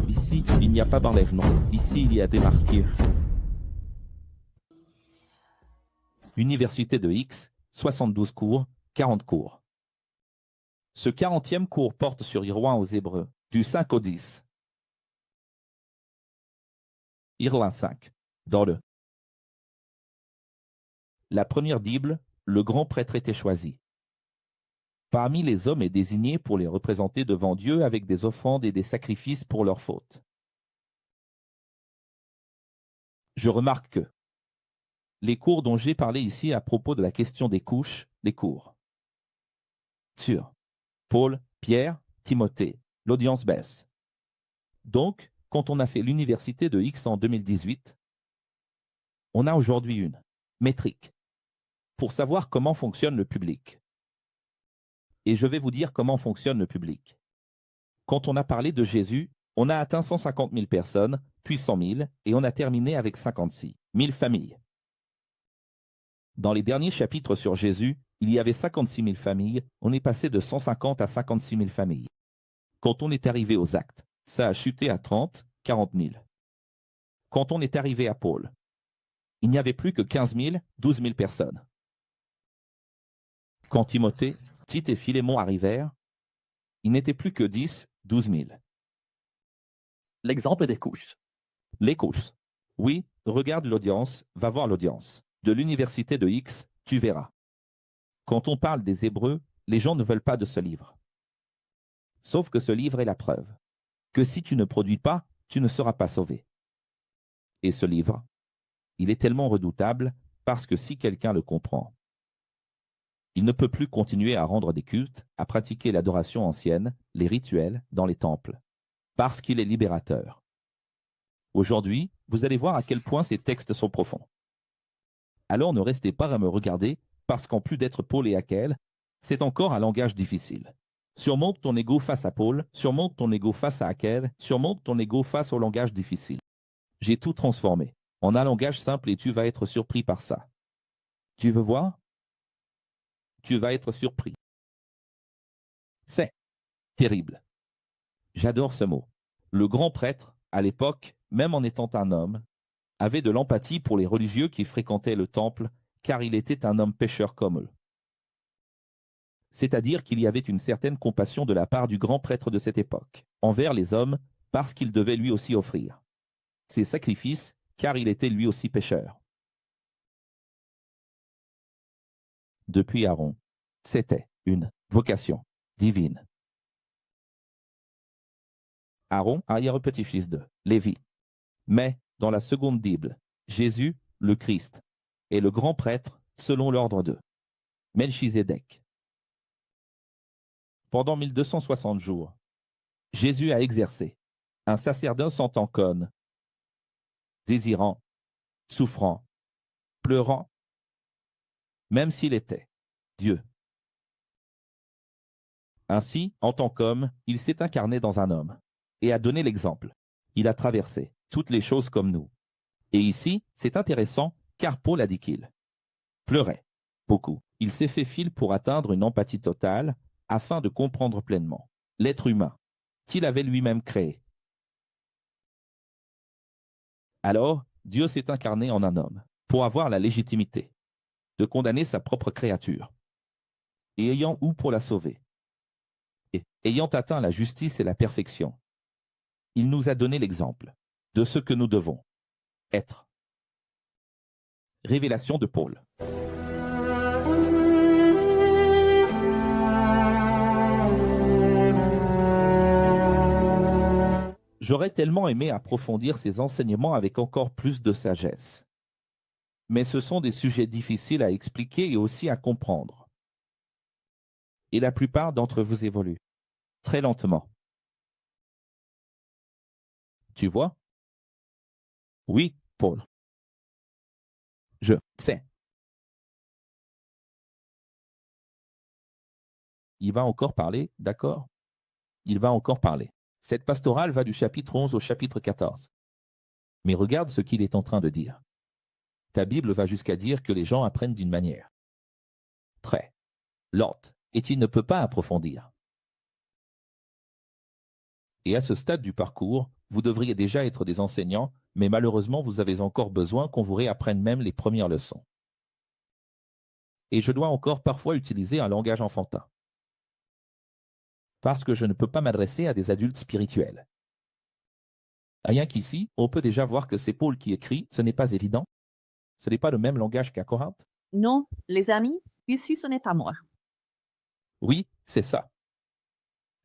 Ici, il n'y a pas d'enlèvement. Ici, il y a des martyrs. Université de X, 72 cours, 40 cours. Ce 40e cours porte sur Irwan aux Hébreux, du 5 au 10. Irlan 5. Dans la première Bible, le grand prêtre était choisi. Parmi les hommes est désigné pour les représenter devant Dieu avec des offrandes et des sacrifices pour leurs fautes. Je remarque que les cours dont j'ai parlé ici à propos de la question des couches, les cours sur Paul, Pierre, Timothée, l'audience baisse. Donc, quand on a fait l'université de X en 2018, on a aujourd'hui une métrique pour savoir comment fonctionne le public. Et je vais vous dire comment fonctionne le public. Quand on a parlé de Jésus, on a atteint 150 000 personnes, puis 100 000, et on a terminé avec 56 000 familles. Dans les derniers chapitres sur Jésus, il y avait 56 000 familles, on est passé de 150 à 56 000 familles. Quand on est arrivé aux actes, ça a chuté à 30, 40 000. Quand on est arrivé à Paul, il n'y avait plus que 15 000, 12 000 personnes. Quand Timothée, Tite et Philémon arrivèrent, il n'était plus que 10, 12 000. L'exemple des couches. Les couches. Oui, regarde l'audience, va voir l'audience. De l'université de X, tu verras. Quand on parle des Hébreux, les gens ne veulent pas de ce livre. Sauf que ce livre est la preuve que si tu ne produis pas, tu ne seras pas sauvé. Et ce livre, il est tellement redoutable parce que si quelqu'un le comprend, il ne peut plus continuer à rendre des cultes, à pratiquer l'adoration ancienne, les rituels, dans les temples, parce qu'il est libérateur. Aujourd'hui, vous allez voir à quel point ces textes sont profonds. Alors ne restez pas à me regarder, parce qu'en plus d'être Paul et Akel, c'est encore un langage difficile. Surmonte ton ego face à Paul, surmonte ton ego face à Akel, surmonte ton ego face au langage difficile. J'ai tout transformé en un langage simple et tu vas être surpris par ça. Tu veux voir? Tu vas être surpris. C'est terrible. J'adore ce mot. Le grand prêtre, à l'époque, même en étant un homme, avait de l'empathie pour les religieux qui fréquentaient le temple, car il était un homme pécheur comme eux. C'est-à-dire qu'il y avait une certaine compassion de la part du grand prêtre de cette époque, envers les hommes, parce qu'il devait lui aussi offrir ses sacrifices, car il était lui aussi pécheur. Depuis Aaron, c'était une vocation divine. Aaron, arrière-petit-fils de Lévi. Mais, dans la seconde Bible, Jésus, le Christ, est le grand prêtre selon l'ordre de Melchizedek. Pendant 1260 jours, Jésus a exercé un sacerdoce en tant qu'homme, désirant, souffrant, pleurant, même s'il était Dieu. Ainsi, en tant qu'homme, il s'est incarné dans un homme et a donné l'exemple. Il a traversé toutes les choses comme nous. Et ici, c'est intéressant, car Paul a dit qu'il pleurait beaucoup. Il s'est fait fil pour atteindre une empathie totale, afin de comprendre pleinement l'être humain qu'il avait lui-même créé. Alors, Dieu s'est incarné en un homme, pour avoir la légitimité de condamner sa propre créature, et ayant ou pour la sauver. Et ayant atteint la justice et la perfection, il nous a donné l'exemple de ce que nous devons être. Révélation de Paul. J'aurais tellement aimé approfondir ces enseignements avec encore plus de sagesse. Mais ce sont des sujets difficiles à expliquer et aussi à comprendre. Et la plupart d'entre vous évoluent très lentement. Tu vois? Oui, Paul. Je sais. Il va encore parler, d'accord? Il va encore parler. Cette pastorale va du chapitre 11 au chapitre 14. Mais regarde ce qu'il est en train de dire. Ta Bible va jusqu'à dire que les gens apprennent d'une manière très lente, et tu ne peux pas approfondir. Et à ce stade du parcours, vous devriez déjà être des enseignants, mais malheureusement, vous avez encore besoin qu'on vous réapprenne même les premières leçons. Et je dois encore parfois utiliser un langage enfantin. Parce que je ne peux pas m'adresser à des adultes spirituels. Rien qu'ici, on peut déjà voir que c'est Paul qui écrit, ce n'est pas évident. Ce n'est pas le même langage qu'à Corinthe. Non, les amis, ici ce n'est pas moi. Oui, c'est ça.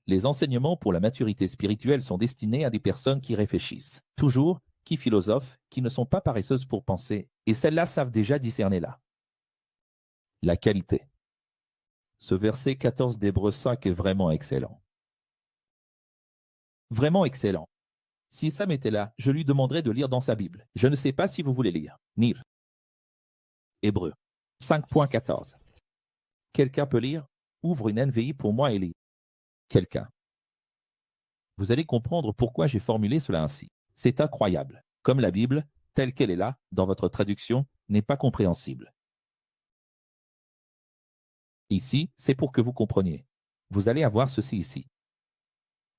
Les enseignements pour la maturité spirituelle sont destinés à des personnes qui réfléchissent, toujours, qui philosophent, qui ne sont pas paresseuses pour penser, et celles-là savent déjà discerner là. La qualité. Ce verset 14 d'Hébreux 5 est vraiment excellent. Vraiment excellent. Si Sam était là, je lui demanderais de lire dans sa Bible. Je ne sais pas si vous voulez lire. Nir. Hébreux 5.14. Quelqu'un peut lire? Ouvre une NVI pour moi et lis. Quelqu'un. Vous allez comprendre pourquoi j'ai formulé cela ainsi. C'est incroyable. Comme la Bible, telle qu'elle est là, dans votre traduction, n'est pas compréhensible. Ici, c'est pour que vous compreniez. Vous allez avoir ceci ici.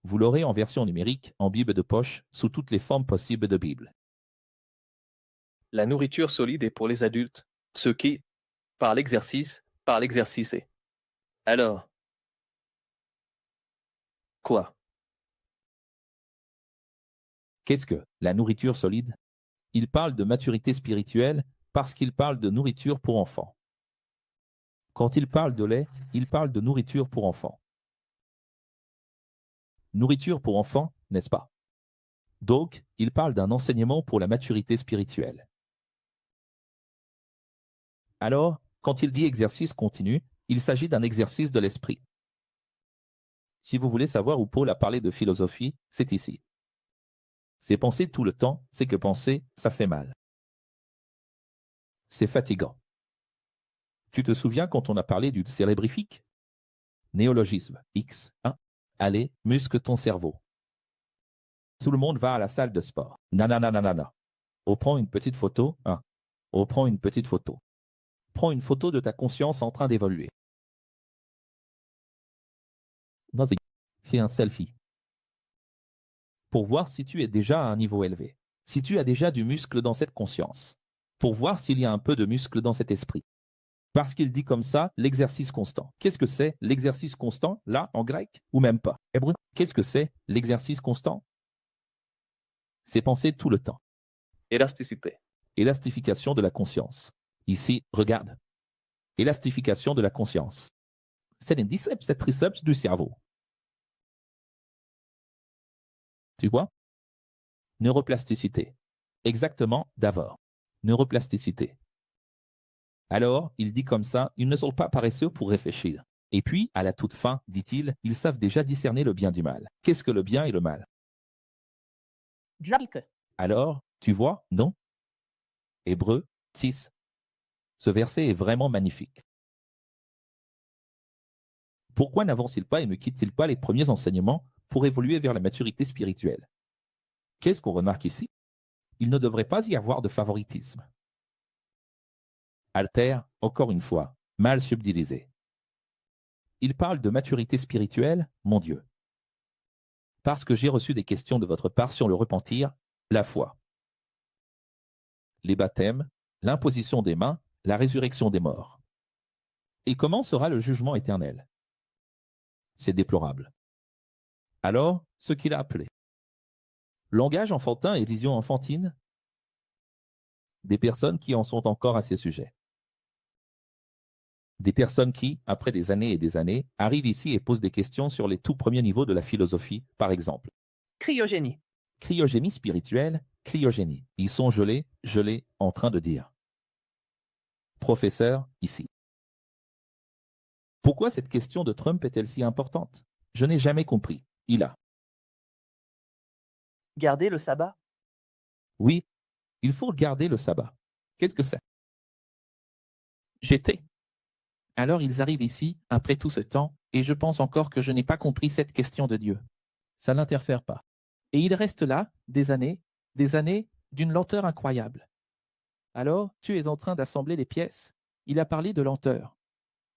Vous l'aurez en version numérique, en Bible de poche, sous toutes les formes possibles de Bible. La nourriture solide est pour les adultes, ceux qui, par l'exercice et. Alors, quoi? Qu'est-ce que la nourriture solide? Il parle de maturité spirituelle parce qu'il parle de nourriture pour enfants. Quand il parle de lait, il parle de nourriture pour enfants. Nourriture pour enfants, n'est-ce pas? Donc, il parle d'un enseignement pour la maturité spirituelle. Alors, quand il dit exercice continu, il s'agit d'un exercice de l'esprit. Si vous voulez savoir où Paul a parlé de philosophie, c'est ici. C'est penser tout le temps, c'est que penser, ça fait mal. C'est fatigant. Tu te souviens quand on a parlé du cérébrifique? Néologisme, X, 1. Allez, muscle ton cerveau. Tout le monde va à la salle de sport. Nanana. On prend une petite photo, 1. On prend une petite photo. Prends une photo de ta conscience en train d'évoluer. Fais un selfie. Pour voir si tu es déjà à un niveau élevé. Si tu as déjà du muscle dans cette conscience. Pour voir s'il y a un peu de muscle dans cet esprit. Parce qu'il dit comme ça, l'exercice constant. Qu'est-ce que c'est l'exercice constant, là, en grec, ou même pas? Hébreu. Qu'est-ce que c'est l'exercice constant? C'est penser tout le temps. Élasticité. Élastification de la conscience. Ici, regarde. Élastification de la conscience. C'est les biceps et triceps du cerveau. Tu vois? Neuroplasticité. Exactement, d'abord. Neuroplasticité. Alors, il dit comme ça, ils ne sont pas paresseux pour réfléchir. Et puis, à la toute fin, dit-il, ils savent déjà discerner le bien du mal. Qu'est-ce que le bien et le mal? Alors, tu vois, non? Hébreux 6. Ce verset est vraiment magnifique. Pourquoi n'avance-t-il pas et ne quitte-t-il pas les premiers enseignements pour évoluer vers la maturité spirituelle? Qu'est-ce qu'on remarque ici? Il ne devrait pas y avoir de favoritisme. Alter, encore une fois, mal subdilisé. Il parle de maturité spirituelle, mon Dieu. Parce que j'ai reçu des questions de votre part sur le repentir, la foi, les baptêmes, l'imposition des mains, la résurrection des morts. Et comment sera le jugement éternel? C'est déplorable. Alors, ce qu'il a appelé langage enfantin et vision enfantine? Des personnes qui en sont encore à ces sujets. Des personnes qui, après des années et des années, arrivent ici et posent des questions sur les tout premiers niveaux de la philosophie, par exemple. Cryogénie. Cryogénie spirituelle, cryogénie. Ils sont gelés, en train de dire. Professeur, ici. Pourquoi cette question de Trump est-elle si importante? Je n'ai jamais compris. Il a. Garder le sabbat. Oui, il faut garder le sabbat. Qu'est-ce que c'est? J'étais. Alors ils arrivent ici, après tout ce temps, et je pense encore que je n'ai pas compris cette question de Dieu. Ça n'interfère pas. Et il reste là, des années, d'une lenteur incroyable. Alors, tu es en train d'assembler les pièces. Il a parlé de lenteur,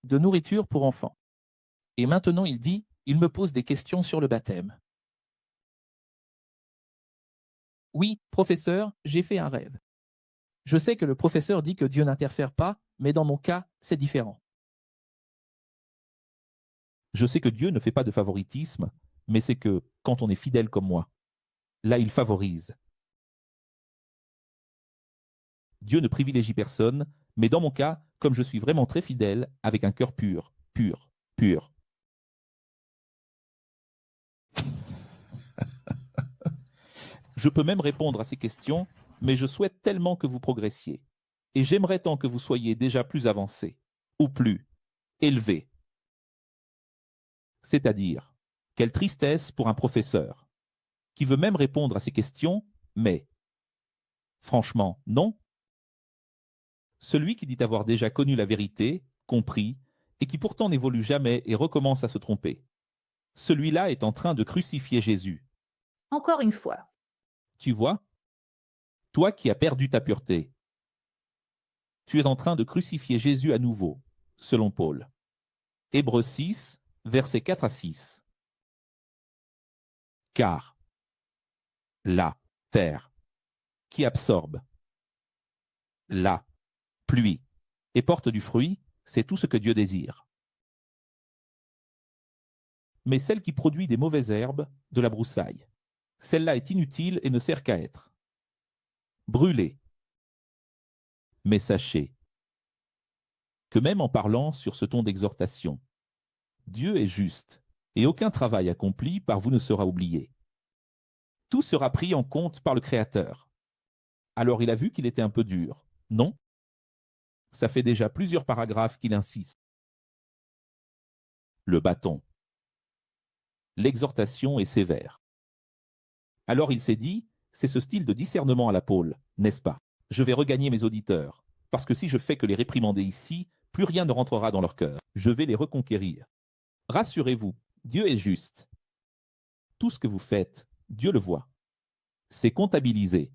de nourriture pour enfants. Et maintenant il dit, il me pose des questions sur le baptême. Oui, professeur, j'ai fait un rêve. Je sais que le professeur dit que Dieu n'interfère pas, mais dans mon cas, c'est différent. Je sais que Dieu ne fait pas de favoritisme, mais c'est que, quand on est fidèle comme moi, là il favorise. Dieu ne privilégie personne, mais dans mon cas, comme je suis vraiment très fidèle, avec un cœur pur, pur, pur. Je peux même répondre à ces questions, mais je souhaite tellement que vous progressiez. Et j'aimerais tant que vous soyez déjà plus avancé, ou plus élevé. C'est-à-dire, quelle tristesse pour un professeur, qui veut même répondre à ces questions, mais, franchement, non. Celui qui dit avoir déjà connu la vérité, compris, et qui pourtant n'évolue jamais et recommence à se tromper. Celui-là est en train de crucifier Jésus. Encore une fois. Tu vois? Toi qui as perdu ta pureté. Tu es en train de crucifier Jésus à nouveau, selon Paul. Hébreux 6, versets 4 à 6. Car la terre qui absorbe la pluie et porte du fruit, c'est tout ce que Dieu désire. Mais celle qui produit des mauvaises herbes, de la broussaille, celle-là est inutile et ne sert qu'à être brûlée. Mais sachez que même en parlant sur ce ton d'exhortation, Dieu est juste, et aucun travail accompli par vous ne sera oublié. Tout sera pris en compte par le Créateur. Alors il a vu qu'il était un peu dur, non? Ça fait déjà plusieurs paragraphes qu'il insiste. Le bâton. L'exhortation est sévère. Alors il s'est dit, c'est ce style de discernement à la Paul, n'est-ce pas? Je vais regagner mes auditeurs, parce que si je fais que les réprimander ici, plus rien ne rentrera dans leur cœur. Je vais les reconquérir. Rassurez-vous, Dieu est juste. Tout ce que vous faites, Dieu le voit. C'est comptabilisé.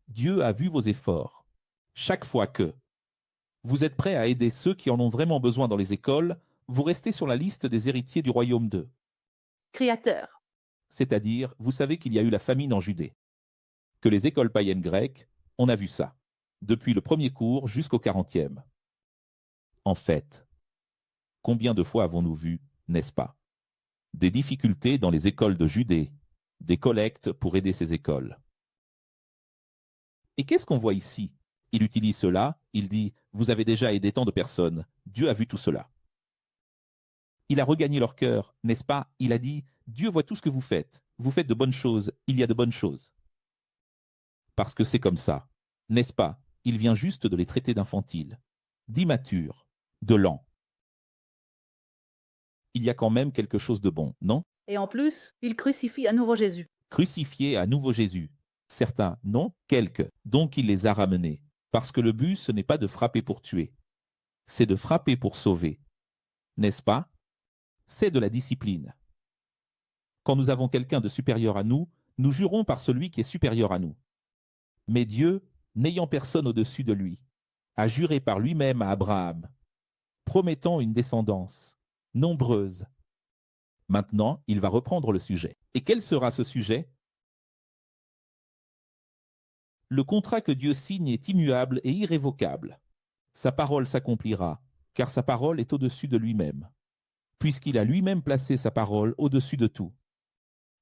Dieu a vu vos efforts. Chaque fois que vous êtes prêt à aider ceux qui en ont vraiment besoin dans les écoles, vous restez sur la liste des héritiers du royaume de. Créateur. C'est-à-dire, vous savez qu'il y a eu la famine en Judée. Que les écoles païennes grecques, on a vu ça. Depuis le premier cours jusqu'au 40e. En fait, combien de fois avons-nous vu, n'est-ce pas, des difficultés dans les écoles de Judée, des collectes pour aider ces écoles. Et qu'est-ce qu'on voit ici? Il utilise cela, il dit, vous avez déjà aidé tant de personnes, Dieu a vu tout cela. Il a regagné leur cœur, n'est-ce pas? Il a dit, Dieu voit tout ce que vous faites de bonnes choses, il y a de bonnes choses. Parce que c'est comme ça, n'est-ce pas? Il vient juste de les traiter d'infantiles, d'immatures, de lents. Il y a quand même quelque chose de bon, non? Et en plus, il crucifie à nouveau Jésus. Crucifié à nouveau Jésus. Certains, non, quelques. Donc il les a ramenés. Parce que le but, ce n'est pas de frapper pour tuer. C'est de frapper pour sauver. N'est-ce pas? C'est de la discipline. Quand nous avons quelqu'un de supérieur à nous, nous jurons par celui qui est supérieur à nous. Mais Dieu, n'ayant personne au-dessus de lui, a juré par lui-même à Abraham, promettant une descendance nombreuse. Maintenant, il va reprendre le sujet. Et quel sera ce sujet? Le contrat que Dieu signe est immuable et irrévocable. Sa parole s'accomplira, car sa parole est au-dessus de lui-même, puisqu'il a lui-même placé sa parole au-dessus de tout.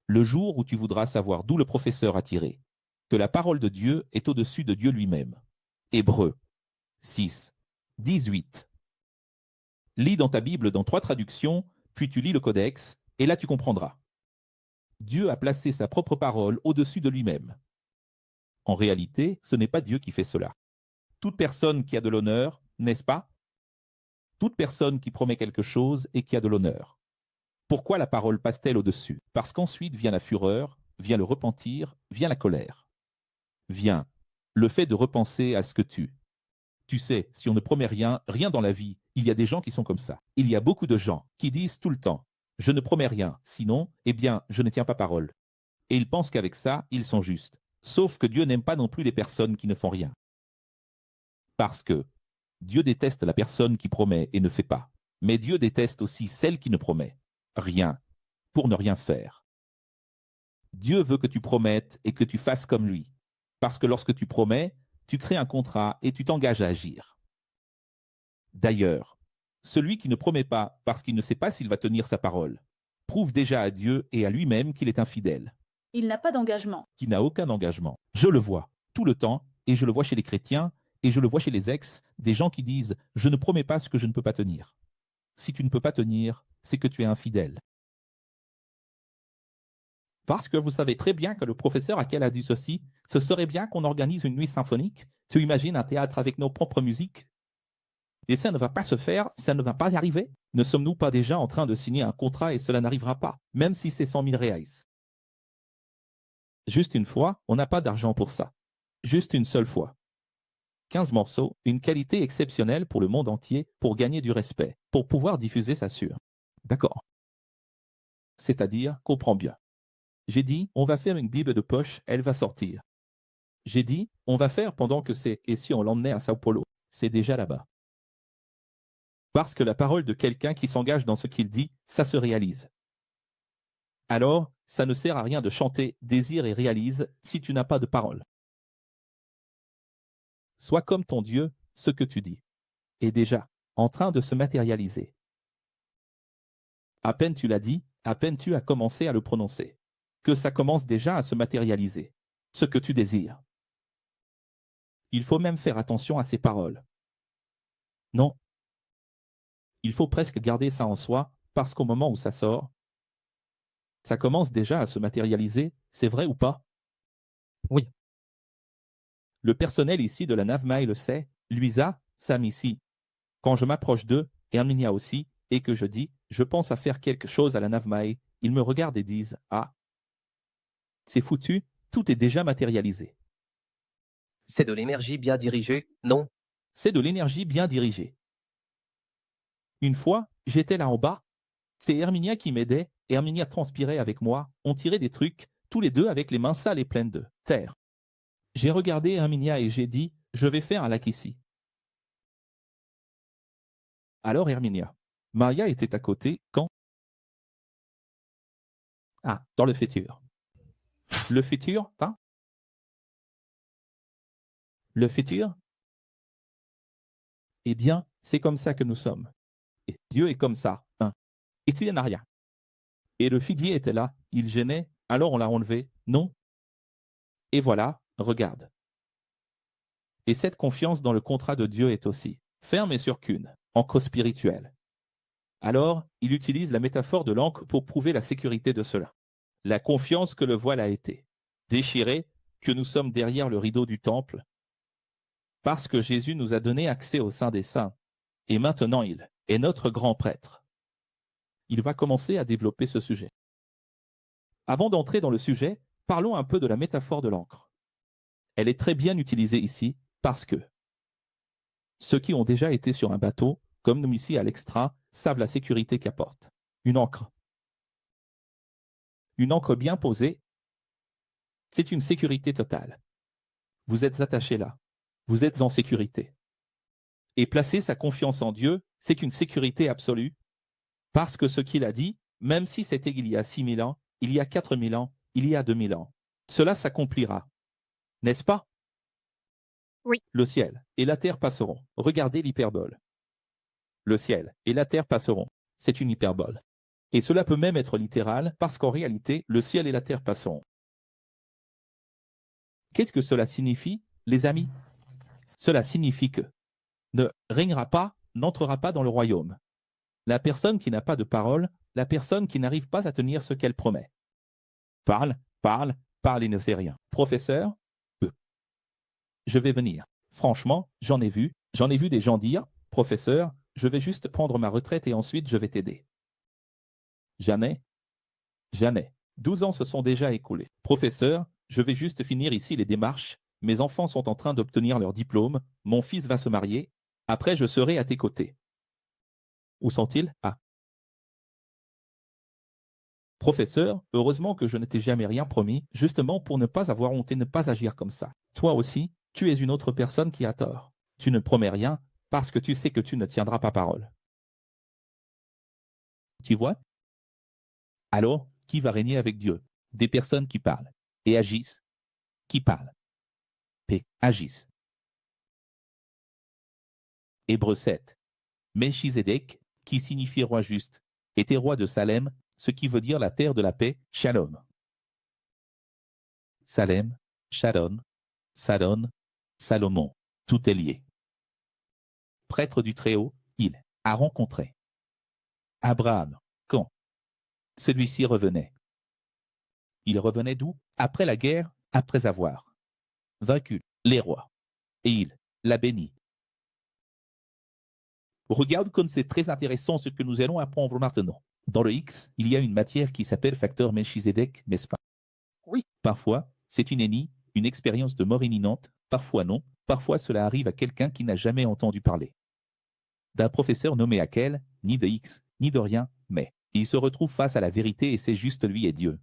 Le jour où tu voudras savoir d'où le professeur a tiré, que la parole de Dieu est au-dessus de Dieu lui-même. Hébreux 6, 18. Lis dans ta Bible dans 3 traductions, puis tu lis le codex, et là tu comprendras. Dieu a placé sa propre parole au-dessus de lui-même. En réalité, ce n'est pas Dieu qui fait cela. Toute personne qui a de l'honneur, n'est-ce pas? Toute personne qui promet quelque chose et qui a de l'honneur. Pourquoi la parole passe-t-elle au-dessus? Parce qu'ensuite vient la fureur, vient le repentir, vient la colère. Vient le fait de repenser à ce que tu sais, si on ne promet rien, rien dans la vie, il y a des gens qui sont comme ça. Il y a beaucoup de gens qui disent tout le temps, je ne promets rien, sinon, eh bien, je ne tiens pas parole. Et ils pensent qu'avec ça, ils sont justes. Sauf que Dieu n'aime pas non plus les personnes qui ne font rien. Parce que Dieu déteste la personne qui promet et ne fait pas. Mais Dieu déteste aussi celle qui ne promet rien, pour ne rien faire. Dieu veut que tu promettes et que tu fasses comme lui. Parce que lorsque tu promets, tu crées un contrat et tu t'engages à agir. D'ailleurs, celui qui ne promet pas parce qu'il ne sait pas s'il va tenir sa parole, prouve déjà à Dieu et à lui-même qu'il est infidèle, Il n'a pas d'engagement. qu'il n'a aucun engagement. Je le vois tout le temps, et je le vois chez les chrétiens, et je le vois chez les ex, des gens qui disent « je ne promets pas ce que je ne peux pas tenir ». Si tu ne peux pas tenir, c'est que tu es infidèle. Parce que vous savez très bien que le professeur Hackell a dit ceci, ce serait bien qu'on organise une nuit symphonique. Tu imagines un théâtre avec nos propres musiques? Et ça ne va pas se faire, ça ne va pas arriver. Ne sommes-nous pas déjà en train de signer un contrat et cela n'arrivera pas, même si c'est 100 000 reais? Juste une fois, on n'a pas d'argent pour ça. Juste une seule fois. 15 morceaux, une qualité exceptionnelle pour le monde entier, pour gagner du respect, pour pouvoir diffuser ça sur. D'accord. C'est-à-dire, comprends bien. J'ai dit, on va faire une Bible de poche, elle va sortir. J'ai dit, on va faire pendant que c'est, et si on l'emmenait à Sao Paulo, c'est déjà là-bas. Parce que la parole de quelqu'un qui s'engage dans ce qu'il dit, ça se réalise. Alors, ça ne sert à rien de chanter, désire et réalise si tu n'as pas de parole. Sois comme ton Dieu, ce que tu dis est déjà en train de se matérialiser. À peine tu l'as dit, à peine tu as commencé à le prononcer, que ça commence déjà à se matérialiser, ce que tu désires. Il faut même faire attention à ces paroles. Non. Il faut presque garder ça en soi, parce qu'au moment où ça sort, ça commence déjà à se matérialiser, c'est vrai ou pas? Oui. Le personnel ici de la Navmae le sait, Luisa, Sam ici. Quand je m'approche d'eux, Herminia aussi, et que je dis, je pense à faire quelque chose à la Navmae, ils me regardent et disent, ah, c'est foutu, tout est déjà matérialisé. C'est de l'énergie bien dirigée, non? C'est de l'énergie bien dirigée. Une fois, j'étais là en bas, c'est Herminia qui m'aidait, Herminia transpirait avec moi, on tirait des trucs, tous les deux avec les mains sales et pleines de terre. J'ai regardé Herminia et j'ai dit, je vais faire un lac ici. Alors Herminia, Maria était à côté quand? Ah, dans le futur. Le futur, hein? Le futur? Eh bien, c'est comme ça que nous sommes. Et Dieu est comme ça, hein? Ici, il n'y a rien. Et le figuier était là, il gênait, alors on l'a enlevé, non? Et voilà, regarde. Et cette confiance dans le contrat de Dieu est aussi ferme et sur qu'une, encre spirituelle. Alors, il utilise la métaphore de l'encre pour prouver la sécurité de cela. La confiance que le voile a été déchiré, que nous sommes derrière le rideau du temple, parce que Jésus nous a donné accès au sein des saints, et maintenant il est notre grand prêtre. Il va commencer à développer ce sujet. Avant d'entrer dans le sujet, parlons un peu de la métaphore de l'encre. Elle est très bien utilisée ici parce que ceux qui ont déjà été sur un bateau, comme nous ici à l'Extra, savent la sécurité qu'apporte une encre. Une encre bien posée, c'est une sécurité totale. Vous êtes attaché là. Vous êtes en sécurité. Et placer sa confiance en Dieu, c'est une sécurité absolue, parce que ce qu'il a dit, même si c'était il y a 6000 ans, il y a 4000 ans, il y a 2000 ans, cela s'accomplira. N'est-ce pas? Oui. Le ciel et la terre passeront. Regardez l'hyperbole. Le ciel et la terre passeront. C'est une hyperbole. Et cela peut même être littéral, parce qu'en réalité, le ciel et la terre passeront. Qu'est-ce que cela signifie, les amis? Cela signifie que ne régnera pas, n'entrera pas dans le royaume. La personne qui n'a pas de parole, la personne qui n'arrive pas à tenir ce qu'elle promet. Parle, parle, parle et ne sait rien. Professeur, je vais venir. Franchement, j'en ai vu des gens dire, professeur, je vais juste prendre ma retraite et ensuite je vais t'aider. Jamais, jamais. 12 ans se sont déjà écoulés. Professeur, je vais juste finir ici les démarches. Mes enfants sont en train d'obtenir leur diplôme. Mon fils va se marier. Après, je serai à tes côtés. Où sont-ils? Ah. Professeur, heureusement que je ne t'ai jamais rien promis, justement pour ne pas avoir honte et ne pas agir comme ça. Toi aussi, tu es une autre personne qui a tort. Tu ne promets rien parce que tu sais que tu ne tiendras pas parole. Tu vois? Alors, qui va régner avec Dieu? Des personnes qui parlent et agissent, qui parlent. P. Agissent. Hébreux 7. Melchizedek, qui signifie roi juste, était roi de Salem, ce qui veut dire la terre de la paix, Shalom. Salem, Shalom, Salon, Salomon, tout est lié. Prêtre du Très-Haut, il a rencontré Abraham, quand celui-ci revenait. Il revenait d'où? Après la guerre, après avoir vaincu les rois. Et il l'a béni. Regarde comme c'est très intéressant ce que nous allons apprendre maintenant. Dans le X, il y a une matière qui s'appelle facteur Melchizedek, n'est-ce pas? Oui. Parfois, c'est une ENI, une expérience de mort imminente, parfois non, parfois cela arrive à quelqu'un qui n'a jamais entendu parler d'un professeur nommé Hakel, ni de X, ni de rien, mais il se retrouve face à la vérité et c'est juste lui et Dieu,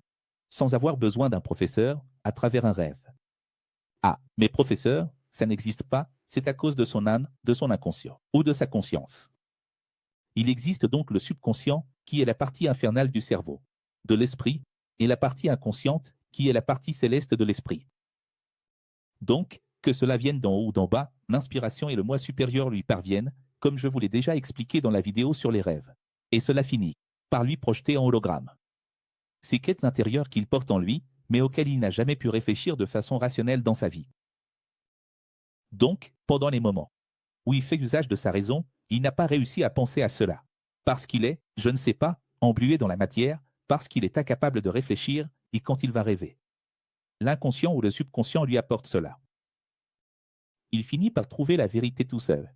sans avoir besoin d'un professeur, à travers un rêve. Ah, mais professeur, ça n'existe pas, c'est à cause de son âne, de son inconscient, ou de sa conscience. Il existe donc le subconscient, qui est la partie infernale du cerveau, de l'esprit, et la partie inconsciente, qui est la partie céleste de l'esprit. Donc, que cela vienne d'en haut ou d'en bas, l'inspiration et le moi supérieur lui parviennent, comme je vous l'ai déjà expliqué dans la vidéo sur les rêves. Et cela finit par lui projeter en hologramme ces quêtes intérieures qu'il porte en lui, mais auxquelles il n'a jamais pu réfléchir de façon rationnelle dans sa vie. Donc, pendant les moments où il fait usage de sa raison, il n'a pas réussi à penser à cela, parce qu'il est, je ne sais pas, englué dans la matière, parce qu'il est incapable de réfléchir, et quand il va rêver. L'inconscient ou le subconscient lui apporte cela. Il finit par trouver la vérité tout seul.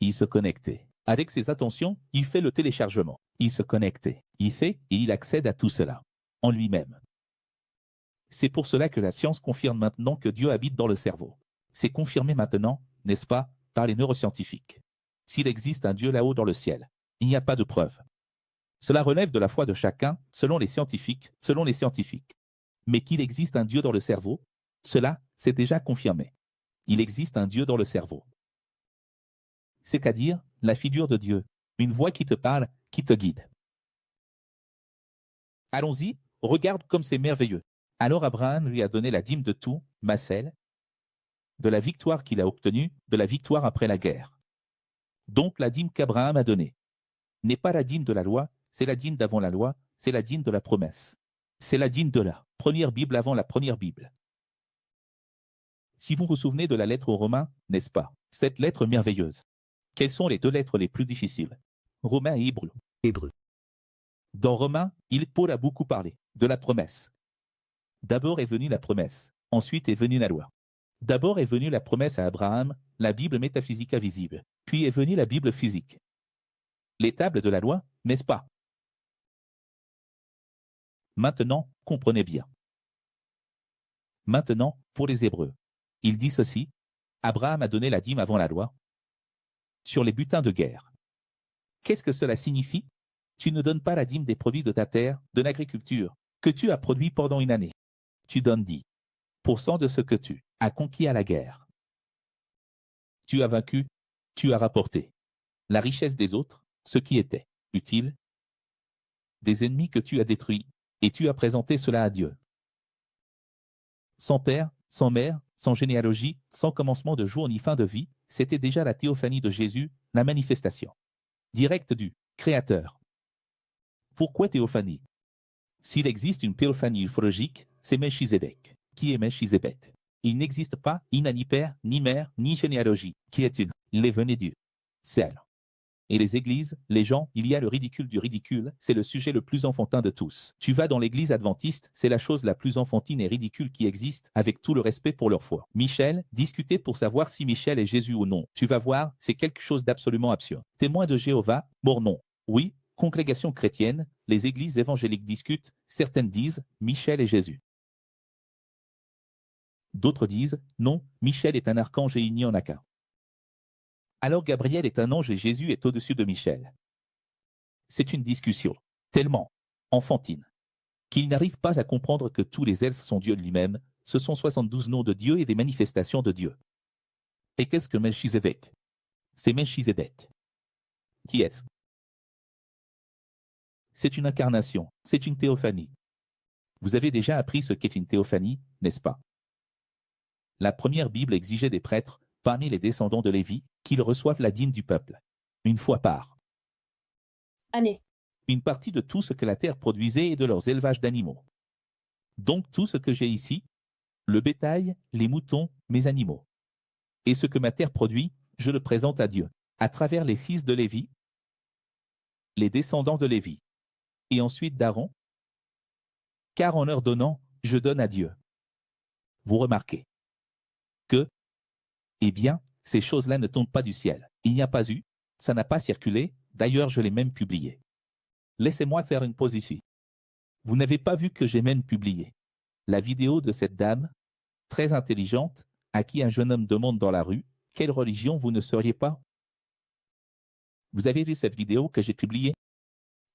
Il se connectait. Avec ses attentions, il fait le téléchargement. Il se connectait. Il fait et il accède à tout cela, en lui-même. C'est pour cela que la science confirme maintenant que Dieu habite dans le cerveau. C'est confirmé maintenant, n'est-ce pas, par les neuroscientifiques. S'il existe un Dieu là-haut dans le ciel, il n'y a pas de preuve. Cela relève de la foi de chacun, selon les scientifiques, Mais qu'il existe un Dieu dans le cerveau, cela, c'est déjà confirmé. Il existe un Dieu dans le cerveau. C'est-à-dire la figure de Dieu, une voix qui te parle, qui te guide. Allons-y, regarde comme c'est merveilleux. Alors Abraham lui a donné la dîme de tout, Macel, de la victoire qu'il a obtenue, de la victoire après la guerre. Donc la dîme qu'Abraham a donnée n'est pas la dîme de la loi, c'est la dîme d'avant la loi, c'est la dîme de la promesse. C'est la dîme de la première Bible avant la première Bible. Si vous vous souvenez de la lettre aux Romains, n'est-ce pas? Cette lettre merveilleuse. Quelles sont les deux lettres les plus difficiles? Romains et Hébreux. Hébreux. Dans Romains, Paul a beaucoup parlé de la promesse. D'abord est venue la promesse, ensuite est venue la loi. D'abord est venue la promesse à Abraham, la Bible métaphysica visible, puis est venue la Bible physique. Les tables de la loi, n'est-ce pas? Maintenant, comprenez bien. Maintenant, pour les Hébreux, il dit ceci, Abraham a donné la dîme avant la loi, sur les butins de guerre. Qu'est-ce que cela signifie? Tu ne donnes pas la dîme des produits de ta terre, de l'agriculture, que tu as produit pendant une année. Tu donnes 10% de ce que tu as conquis à la guerre. Tu as vaincu, tu as rapporté la richesse des autres, ce qui était utile, des ennemis que tu as détruits, et tu as présenté cela à Dieu. Sans père, sans mère, sans généalogie, sans commencement de jour ni fin de vie, c'était déjà la théophanie de Jésus, la manifestation directe du Créateur. Pourquoi théophanie? S'il existe une théophanie ufologique, c'est Melchizedek. Qui est Melchizedek? Il n'existe pas, il n'a ni père, ni mère, ni généalogie. Qui est-il? Il est venu Dieu. Ciel. Et les églises, les gens, il y a le ridicule du ridicule, c'est le sujet le plus enfantin de tous. Tu vas dans l'église adventiste, c'est la chose la plus enfantine et ridicule qui existe, avec tout le respect pour leur foi. Michel, discuter pour savoir si Michel est Jésus ou non. Tu vas voir, c'est quelque chose d'absolument absurde. Témoin de Jéhovah, Mormon. Oui, congrégation chrétienne, les églises évangéliques discutent, certaines disent, Michel est Jésus. D'autres disent, non, Michel est un archange et il n'y en a qu'un. Alors Gabriel est un ange et Jésus est au-dessus de Michel. C'est une discussion tellement enfantine qu'ils n'arrivent pas à comprendre que tous les elfes sont Dieu lui-même, ce sont 72 noms de Dieu et des manifestations de Dieu. Et qu'est-ce que Melchizedek? C'est Melchizedek. Qui est-ce? C'est une incarnation, c'est une théophanie. Vous avez déjà appris ce qu'est une théophanie, n'est-ce pas? La première Bible exigeait des prêtres, parmi les descendants de Lévi, qu'ils reçoivent la dîme du peuple, une fois par Année. une partie de tout ce que la terre produisait et de leurs élevages d'animaux. Donc tout ce que j'ai ici, le bétail, les moutons, mes animaux. Et ce que ma terre produit, je le présente à Dieu, à travers les fils de Lévi, les descendants de Lévi, et ensuite d'Aaron, car en leur donnant, je donne à Dieu. Vous remarquez que, eh bien, ces choses-là ne tombent pas du ciel. Il n'y a pas eu, ça n'a pas circulé, d'ailleurs je l'ai même publié. Laissez-moi faire une pause ici. Vous n'avez pas vu que j'ai même publié la vidéo de cette dame, très intelligente, à qui un jeune homme demande dans la rue, quelle religion vous ne seriez pas? Vous avez vu cette vidéo que j'ai publiée?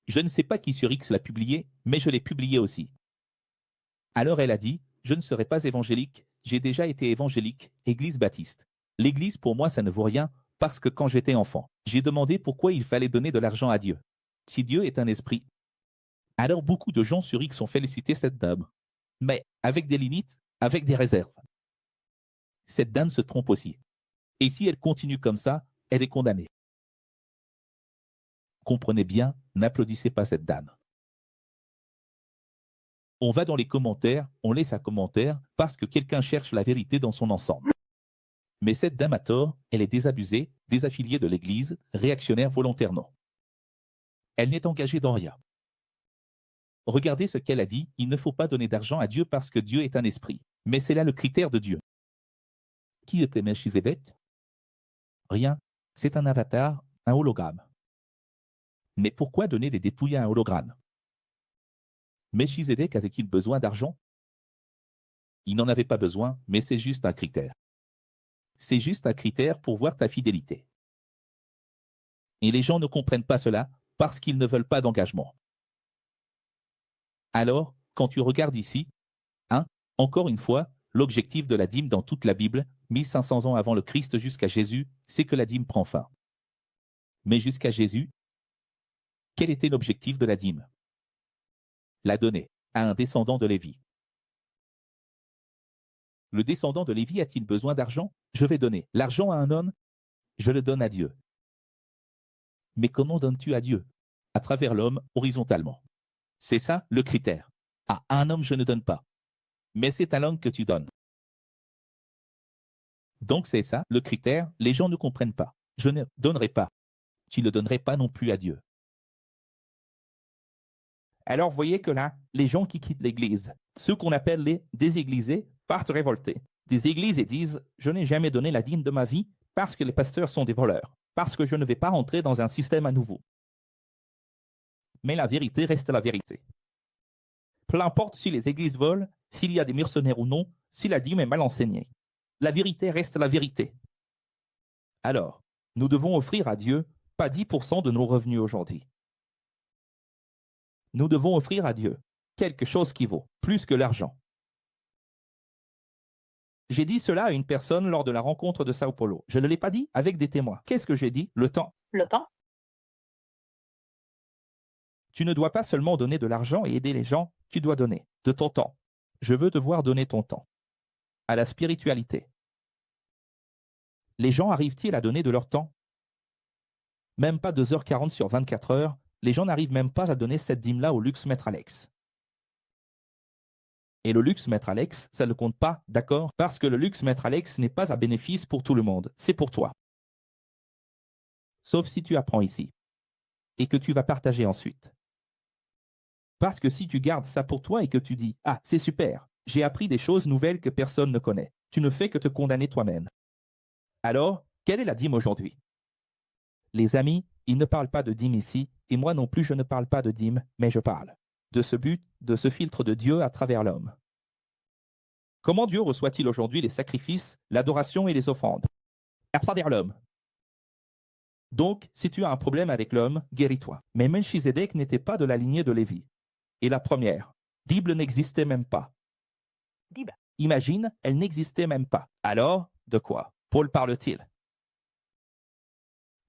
Je ne sais pas qui sur X l'a publiée, mais je l'ai publiée aussi. Alors elle a dit, je ne serai pas évangélique, j'ai déjà été évangélique, Église baptiste. L'Église pour moi ça ne vaut rien, parce que quand j'étais enfant, j'ai demandé pourquoi il fallait donner de l'argent à Dieu. Si Dieu est un esprit. Alors beaucoup de gens sur X ont félicité cette dame. Mais avec des limites, avec des réserves. Cette dame se trompe aussi. Et si elle continue comme ça, elle est condamnée. Comprenez bien, n'applaudissez pas cette dame. On va dans les commentaires, on laisse un commentaire parce que quelqu'un cherche la vérité dans son ensemble. Mais cette dame a tort, elle est désabusée, désaffiliée de l'Église, réactionnaire volontairement. Elle n'est engagée dans rien. Regardez ce qu'elle a dit, il ne faut pas donner d'argent à Dieu parce que Dieu est un esprit. Mais c'est là le critère de Dieu. Qui était Melchizedek? Rien, c'est un avatar, un hologramme. Mais pourquoi donner des dépouilles à un hologramme? Melchizedek avait-il besoin d'argent? Il n'en avait pas besoin, mais c'est juste un critère. C'est juste un critère pour voir ta fidélité. Et les gens ne comprennent pas cela parce qu'ils ne veulent pas d'engagement. Alors, quand tu regardes ici, encore une fois, l'objectif de la dîme dans toute la Bible, 1500 ans avant le Christ jusqu'à Jésus, c'est que la dîme prend fin. Mais jusqu'à Jésus, quel était l'objectif de la dîme? La donner à un descendant de Lévi. Le descendant de Lévi a-t-il besoin d'argent? Je vais donner l'argent à un homme, je le donne à Dieu. Mais comment donnes-tu à Dieu? À travers l'homme, horizontalement. C'est ça le critère. À un homme, je ne donne pas. Mais c'est à l'homme que tu donnes. Donc c'est ça le critère, les gens ne comprennent pas. Je ne donnerai pas. Tu ne le donnerais pas non plus à Dieu. Alors vous voyez que là, les gens qui quittent l'Église, ceux qu'on appelle les déséglisés, partent révoltés. Des églises et disent « Je n'ai jamais donné la dîme de ma vie parce que les pasteurs sont des voleurs, parce que je ne vais pas rentrer dans un système à nouveau. » Mais la vérité reste la vérité. Peu importe si les églises volent, s'il y a des mercenaires ou non, si la dîme est mal enseignée. La vérité reste la vérité. Alors, nous devons offrir à Dieu pas 10% de nos revenus aujourd'hui. Nous devons offrir à Dieu quelque chose qui vaut plus que l'argent. J'ai dit cela à une personne lors de la rencontre de Sao Paulo. Je ne l'ai pas dit avec des témoins. Qu'est-ce que j'ai dit? Le temps. Le temps. Tu ne dois pas seulement donner de l'argent et aider les gens, tu dois donner de ton temps. Je veux te voir donner ton temps à la spiritualité. Les gens arrivent-ils à donner de leur temps? Même pas 2h40 sur 24 heures, les gens n'arrivent même pas à donner cette dîme-là au luxe Maître Alex. Et le luxe Maître Alex, ça ne compte pas, d'accord? Parce que le luxe Maître Alex n'est pas un bénéfice pour tout le monde, c'est pour toi. Sauf si tu apprends ici. Et que tu vas partager ensuite. Parce que si tu gardes ça pour toi et que tu dis « Ah, c'est super, j'ai appris des choses nouvelles que personne ne connaît », tu ne fais que te condamner toi-même. Alors, quelle est la dîme aujourd'hui? Les amis, ils ne parlent pas de dîme ici, et moi non plus je ne parle pas de dîme, mais je parle de ce but, de ce filtre de Dieu à travers l'homme. Comment Dieu reçoit-il aujourd'hui les sacrifices, l'adoration et les offrandes? À travers l'homme. Donc, si tu as un problème avec l'homme, guéris-toi. Mais Melchizedek n'était pas de la lignée de Lévi. Et la première, Bible n'existait même pas. Bible. Imagine, elle n'existait même pas. Alors, de quoi Paul parle-t-il?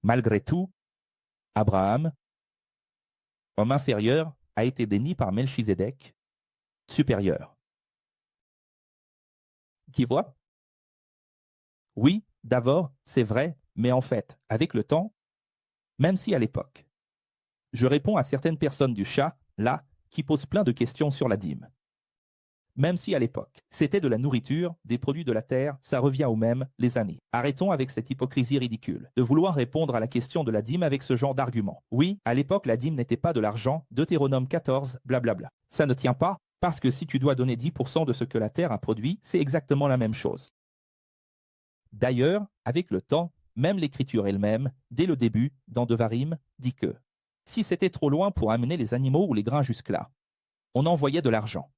Malgré tout, Abraham, homme inférieur, a été béni par Melchizedek, supérieur. Qui voit? Oui, d'abord, c'est vrai, mais en fait, avec le temps, même si à l'époque, je réponds à certaines personnes du chat, là, qui posent plein de questions sur la dîme. Même si à l'époque, c'était de la nourriture, des produits de la terre, ça revient au même, les années. Arrêtons avec cette hypocrisie ridicule, de vouloir répondre à la question de la dîme avec ce genre d'argument. Oui, à l'époque, la dîme n'était pas de l'argent, Deutéronome 14, blablabla. Ça ne tient pas, parce que si tu dois donner 10% de ce que la terre a produit, c'est exactement la même chose. D'ailleurs, avec le temps, même l'écriture elle-même, dès le début, dans Devarim, dit que si c'était trop loin pour amener les animaux ou les grains jusque-là, on envoyait de l'argent.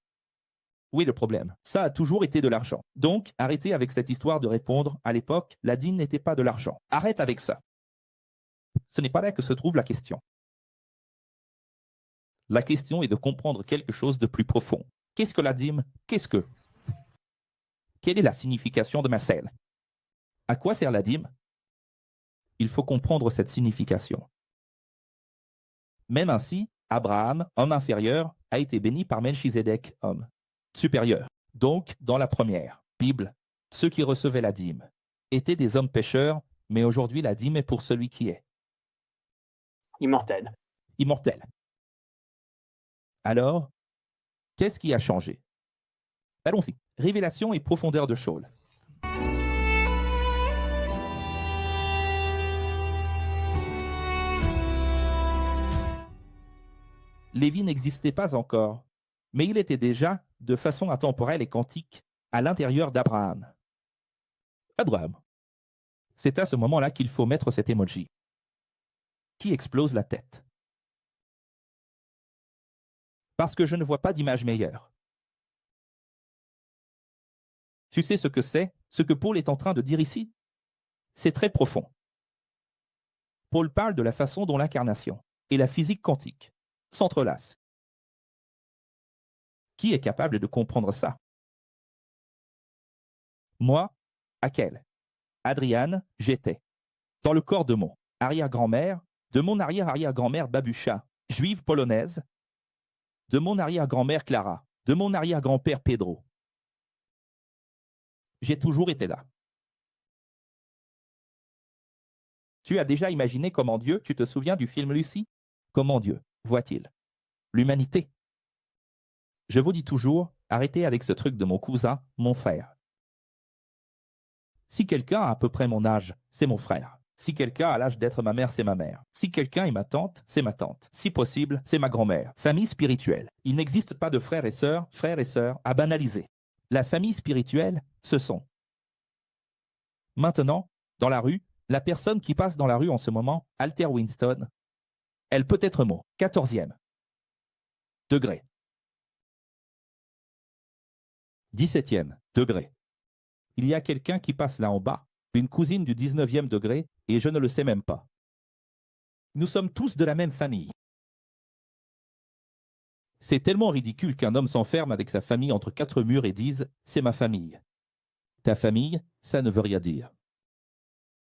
Oui, le problème, ça a toujours été de l'argent. Donc, arrêtez avec cette histoire de répondre, à l'époque, la dîme n'était pas de l'argent. Arrête avec ça. Ce n'est pas là que se trouve la question. La question est de comprendre quelque chose de plus profond. Qu'est-ce que la dîme? Qu'est-ce que? Quelle est la signification de ma selle? À quoi sert la dîme? Il faut comprendre cette signification. Même ainsi, Abraham, homme inférieur, a été béni par Melchizedek, homme supérieur. Donc, dans la première Bible, ceux qui recevaient la dîme étaient des hommes pécheurs, mais aujourd'hui la dîme est pour celui qui est Immortel. immortel. Alors, qu'est-ce qui a changé? Allons-y. Révélation et profondeur de Shaul. Lévi n'existait pas encore, mais il était déjà, de façon intemporelle et quantique, à l'intérieur d'Abraham. Abraham. C'est à ce moment-là qu'il faut mettre cet emoji qui explose la tête. Parce que je ne vois pas d'image meilleure. Tu sais ce que c'est, ce que Paul est en train de dire ici? C'est très profond. Paul parle de la façon dont l'incarnation et la physique quantique s'entrelacent. Qui est capable de comprendre ça? Moi, à quel? Adriane, j'étais dans le corps de mon arrière-grand-mère, de mon arrière-arrière-grand-mère Babusha, juive polonaise, de mon arrière-grand-mère Clara, de mon arrière-grand-père Pedro. J'ai toujours été là. Tu as déjà imaginé comment Dieu, tu te souviens du film Lucie? Comment Dieu voit-il l'humanité? Je vous dis toujours, arrêtez avec ce truc de mon cousin, mon frère. Si quelqu'un a à peu près mon âge, c'est mon frère. Si quelqu'un a l'âge d'être ma mère, c'est ma mère. Si quelqu'un est ma tante, c'est ma tante. Si possible, c'est ma grand-mère. Famille spirituelle. Il n'existe pas de frères et sœurs à banaliser. La famille spirituelle, ce sont. Maintenant, dans la rue, la personne qui passe dans la rue en ce moment, Alter Winston, elle peut être mon 14e degré. 17e degré. Il y a quelqu'un qui passe là en bas, une cousine du 19e degré, et je ne le sais même pas. Nous sommes tous de la même famille. C'est tellement ridicule qu'un homme s'enferme avec sa famille entre quatre murs et dise « c'est ma famille ». Ta famille, ça ne veut rien dire.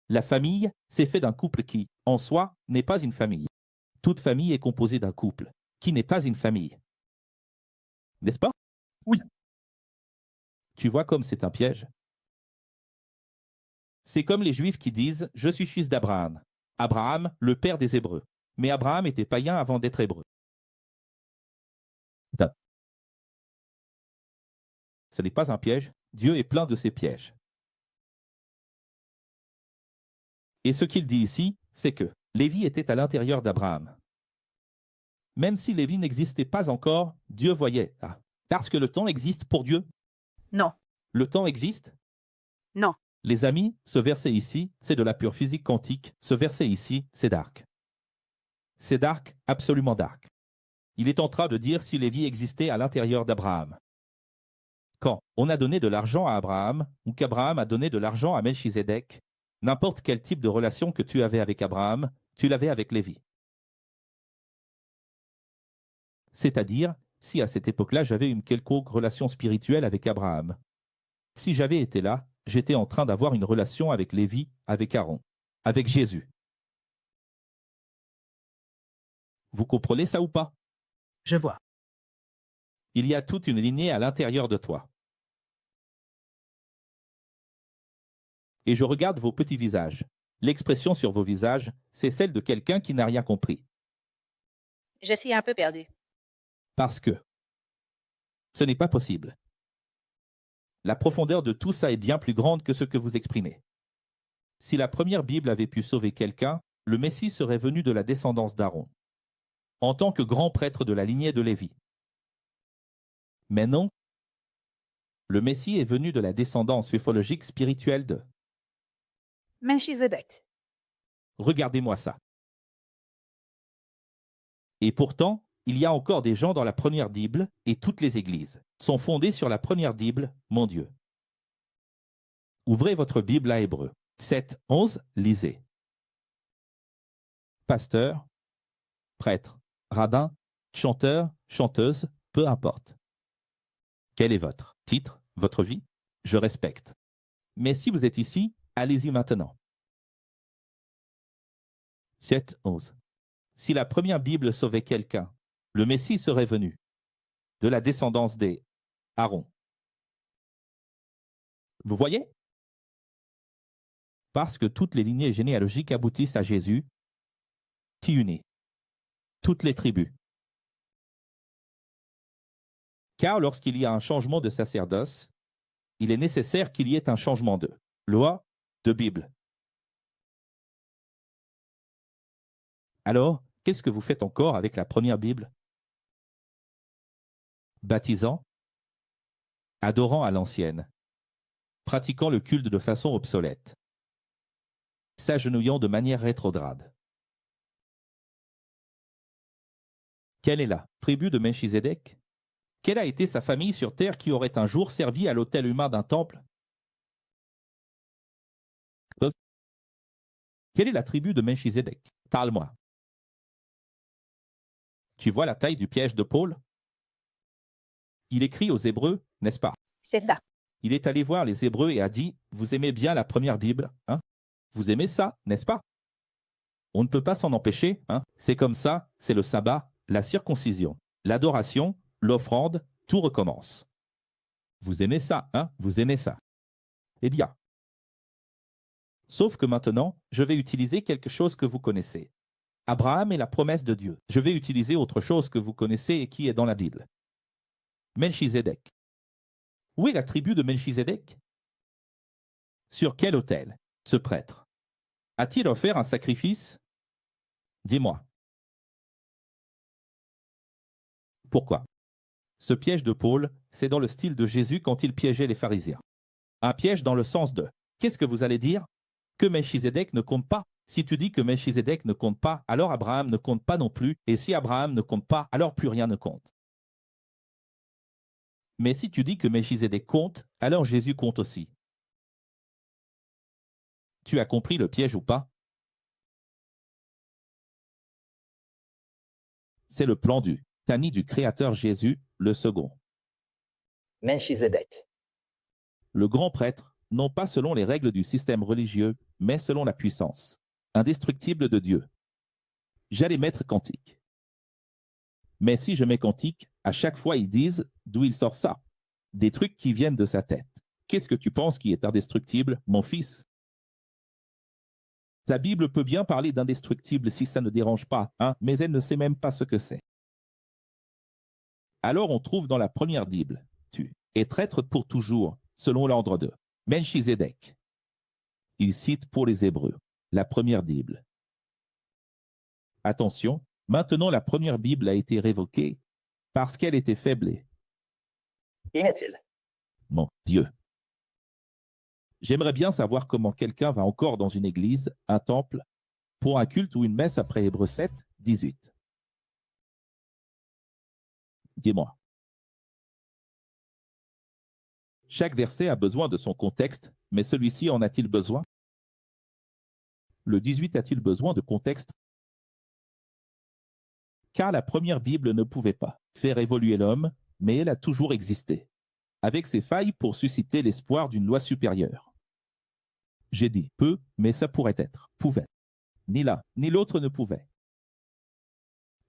La famille, c'est fait d'un couple qui, en soi, n'est pas une famille. Toute famille est composée d'un couple, qui n'est pas une famille. N'est-ce pas? Oui. Tu vois comme c'est un piège? C'est comme les Juifs qui disent « Je suis fils d'Abraham ». Abraham, le père des Hébreux. Mais Abraham était païen avant d'être hébreu. Ce n'est pas un piège. Dieu est plein de ces pièges. Et ce qu'il dit ici, c'est que Lévi était à l'intérieur d'Abraham. Même si Lévi n'existait pas encore, Dieu voyait. Ah, parce que le temps existe pour Dieu? Non. Le temps existe? Non. Les amis, ce verset ici, c'est de la pure physique quantique. Ce verset ici, c'est dark. C'est dark, absolument dark. Il est en train de dire si Lévi existait à l'intérieur d'Abraham. Quand on a donné de l'argent à Abraham, ou qu'Abraham a donné de l'argent à Melchizedek, n'importe quel type de relation que tu avais avec Abraham, tu l'avais avec Lévi. C'est-à-dire, si à cette époque-là j'avais une quelconque relation spirituelle avec Abraham. Si j'avais été là, j'étais en train d'avoir une relation avec Lévi, avec Aaron, avec Jésus. Vous comprenez ça ou pas? Je vois. Il y a toute une lignée à l'intérieur de toi. Et je regarde vos petits visages. L'expression sur vos visages, c'est celle de quelqu'un qui n'a rien compris. Je suis un peu perdu. Parce que ce n'est pas possible. La profondeur de tout ça est bien plus grande que ce que vous exprimez. Si la première Bible avait pu sauver quelqu'un, le Messie serait venu de la descendance d'Aaron, en tant que grand prêtre de la lignée de Lévi. Mais non, le Messie est venu de la descendance ufologique spirituelle de... Melchizedek. Regardez-moi ça. Et pourtant, il y a encore des gens dans la première Bible, et toutes les églises sont fondées sur la première Bible, mon Dieu. Ouvrez votre Bible à Hébreux. 7, 11, lisez. Pasteur, prêtre, rabbin, chanteur, chanteuse, peu importe. Quel est votre titre, votre vie? Je respecte. Mais si vous êtes ici, allez-y maintenant. 7, 11. Si la première Bible sauvait quelqu'un, le Messie serait venu de la descendance des Aaron. Vous voyez? Parce que toutes les lignées généalogiques aboutissent à Jésus, qui unit toutes les tribus. Car lorsqu'il y a un changement de sacerdoce, il est nécessaire qu'il y ait un changement de loi, de Bible. Alors, qu'est-ce que vous faites encore avec la première Bible? Baptisant, adorant à l'ancienne, pratiquant le culte de façon obsolète, s'agenouillant de manière rétrograde. Quelle est la tribu de Melchizedek? Quelle a été sa famille sur terre qui aurait un jour servi à l'autel humain d'un temple? Quelle est la tribu de Melchizedek? Parle-moi. Tu vois la taille du piège de Paul? Il écrit aux Hébreux, n'est-ce pas? C'est ça. Il est allé voir les Hébreux et a dit, vous aimez bien la première Bible, hein? Vous aimez ça, n'est-ce pas? On ne peut pas s'en empêcher, hein? C'est comme ça, c'est le sabbat, la circoncision, l'adoration, l'offrande, tout recommence. Vous aimez ça, hein? Vous aimez ça. Eh bien. Sauf que maintenant, je vais utiliser quelque chose que vous connaissez. Abraham est la promesse de Dieu. Je vais utiliser autre chose que vous connaissez et qui est dans la Bible. Melchizedek. Où est la tribu de Melchizedek? Sur quel autel, ce prêtre? A-t-il offert un sacrifice? Dis-moi. Pourquoi? Ce piège de Paul, c'est dans le style de Jésus quand il piégeait les pharisiens. Un piège dans le sens de « Qu'est-ce que vous allez dire? Que Melchizedek ne compte pas? Si tu dis que Melchizedek ne compte pas, alors Abraham ne compte pas non plus, et si Abraham ne compte pas, alors plus rien ne compte. Mais si tu dis que Melchizedek compte, alors Jésus compte aussi. Tu as compris le piège ou pas? C'est le plan du Tani du Créateur Jésus, le second. Melchizedek. Le grand prêtre, non pas selon les règles du système religieux, mais selon la puissance indestructible de Dieu. J'allais mettre quantique. Mais si je mets quantique, à chaque fois ils disent d'où il sort ça. Des trucs qui viennent de sa tête. Qu'est-ce que tu penses qui est indestructible, mon fils? Ta Bible peut bien parler d'indestructible si ça ne dérange pas, hein, mais elle ne sait même pas ce que c'est. Alors on trouve dans la première Bible, tu es traître pour toujours, selon l'ordre de Melchizedek. Il cite pour les Hébreux, la première Bible. Attention, maintenant la première Bible a été révoquée parce qu'elle était faiblée. Inutile. Mon Dieu. J'aimerais bien savoir comment quelqu'un va encore dans une église, un temple, pour un culte ou une messe après Hébreux 7, 18. Dis-moi. Chaque verset a besoin de son contexte, mais celui-ci en a-t-il besoin? Le 18 a-t-il besoin de contexte? Car la première Bible ne pouvait pas faire évoluer l'homme, mais elle a toujours existé, avec ses failles pour susciter l'espoir d'une loi supérieure. J'ai dit peut, mais ça pourrait être, pouvait. Ni l'un, ni l'autre ne pouvait.